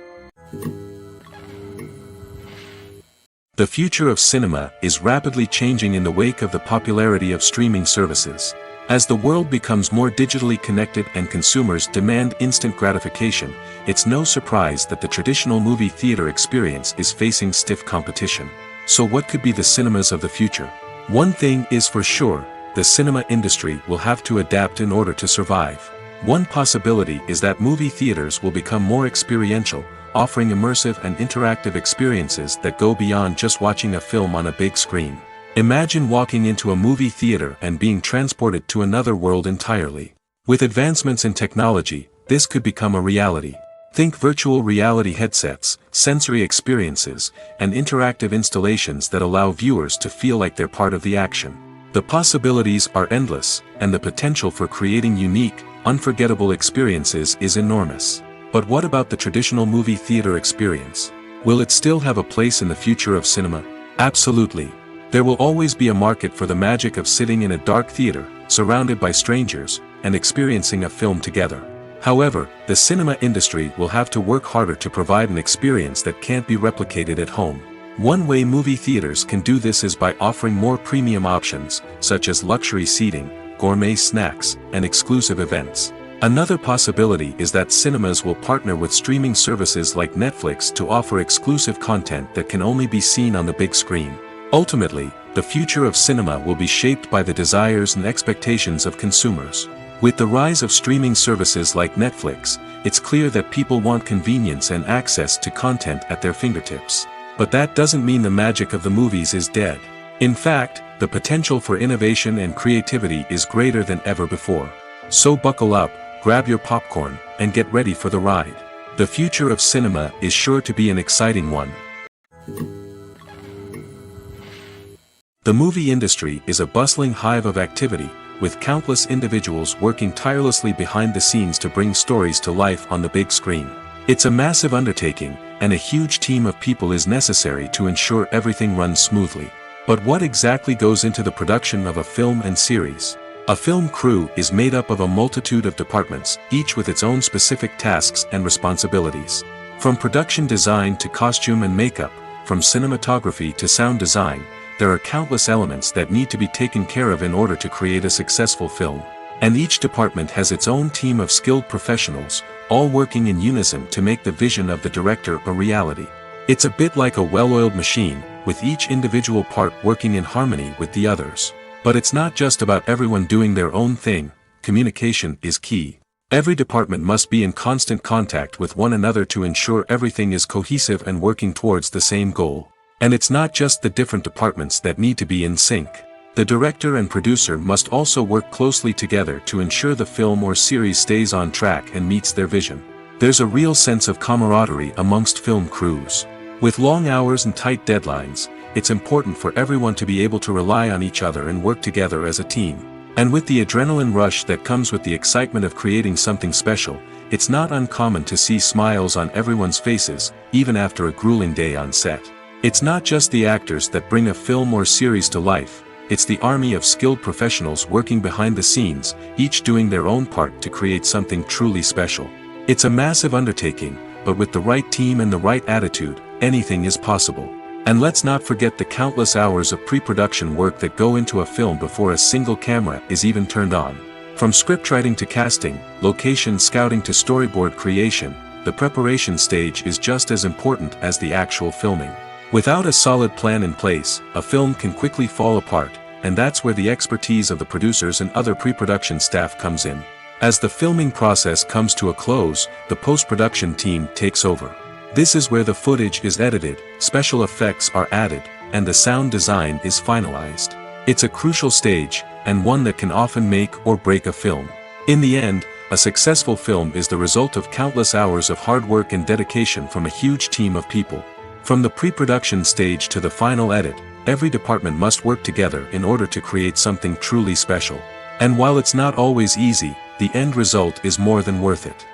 The future of cinema is rapidly changing in the wake of the popularity of streaming services. As the world becomes more digitally connected and consumers demand instant gratification, it's no surprise that the traditional movie theater experience is facing stiff competition. So what could be the cinemas of the future? One thing is for sure, the cinema industry will have to adapt in order to survive. One possibility is that movie theaters will become more experiential, offering immersive and interactive experiences that go beyond just watching a film on a big screen. Imagine walking into a movie theater and being transported to another world entirely. With advancements in technology, this could become a reality. Think virtual reality headsets, sensory experiences, and interactive installations that allow viewers to feel like they're part of the action. The possibilities are endless, and the potential for creating unique, unforgettable experiences is enormous. But what about the traditional movie theater experience? Will it still have a place in the future of cinema? Absolutely. There will always be a market for the magic of sitting in a dark theater, surrounded by strangers, and experiencing a film together. However, the cinema industry will have to work harder to provide an experience that can't be replicated at home. One way movie theaters can do this is by offering more premium options, such as luxury seating, gourmet snacks, and exclusive events. Another possibility is that cinemas will partner with streaming services like Netflix to offer exclusive content that can only be seen on the big screen. Ultimately, the future of cinema will be shaped by the desires and expectations of consumers. With the rise of streaming services like Netflix, it's clear that people want convenience and access to content at their fingertips. But that doesn't mean the magic of the movies is dead. In fact, the potential for innovation and creativity is greater than ever before. So buckle up, grab your popcorn, and get ready for the ride. The future of cinema is sure to be an exciting one. The movie industry is a bustling hive of activity, with countless individuals working tirelessly behind the scenes to bring stories to life on the big screen. It's a massive undertaking, and a huge team of people is necessary to ensure everything runs smoothly. But what exactly goes into the production of a film and series? A film crew is made up of a multitude of departments, each with its own specific tasks and responsibilities. From production design to costume and makeup, from cinematography to sound design, there are countless elements that need to be taken care of in order to create a successful film. And each department has its own team of skilled professionals, all working in unison to make the vision of the director a reality. It's a bit like a well-oiled machine, with each individual part working in harmony with the others. But it's not just about everyone doing their own thing, communication is key. Every department must be in constant contact with one another to ensure everything is cohesive and working towards the same goal. And it's not just the different departments that need to be in sync. The director and producer must also work closely together to ensure the film or series stays on track and meets their vision. There's a real sense of camaraderie amongst film crews. With long hours and tight deadlines, it's important for everyone to be able to rely on each other and work together as a team. And with the adrenaline rush that comes with the excitement of creating something special, it's not uncommon to see smiles on everyone's faces, even after a grueling day on set. It's not just the actors that bring a film or series to life, it's the army of skilled professionals working behind the scenes, each doing their own part to create something truly special. It's a massive undertaking, but with the right team and the right attitude, anything is possible. And let's not forget the countless hours of pre-production work that go into a film before a single camera is even turned on. From scriptwriting to casting, location scouting to storyboard creation, the preparation stage is just as important as the actual filming. Without a solid plan in place, a film can quickly fall apart, and that's where the expertise of the producers and other pre-production staff comes in. As the filming process comes to a close, the post-production team takes over. This is where the footage is edited, special effects are added, and the sound design is finalized. It's a crucial stage, and one that can often make or break a film. In the end, a successful film is the result of countless hours of hard work and dedication from a huge team of people. From the pre-production stage to the final edit, every department must work together in order to create something truly special. And while it's not always easy, the end result is more than worth it.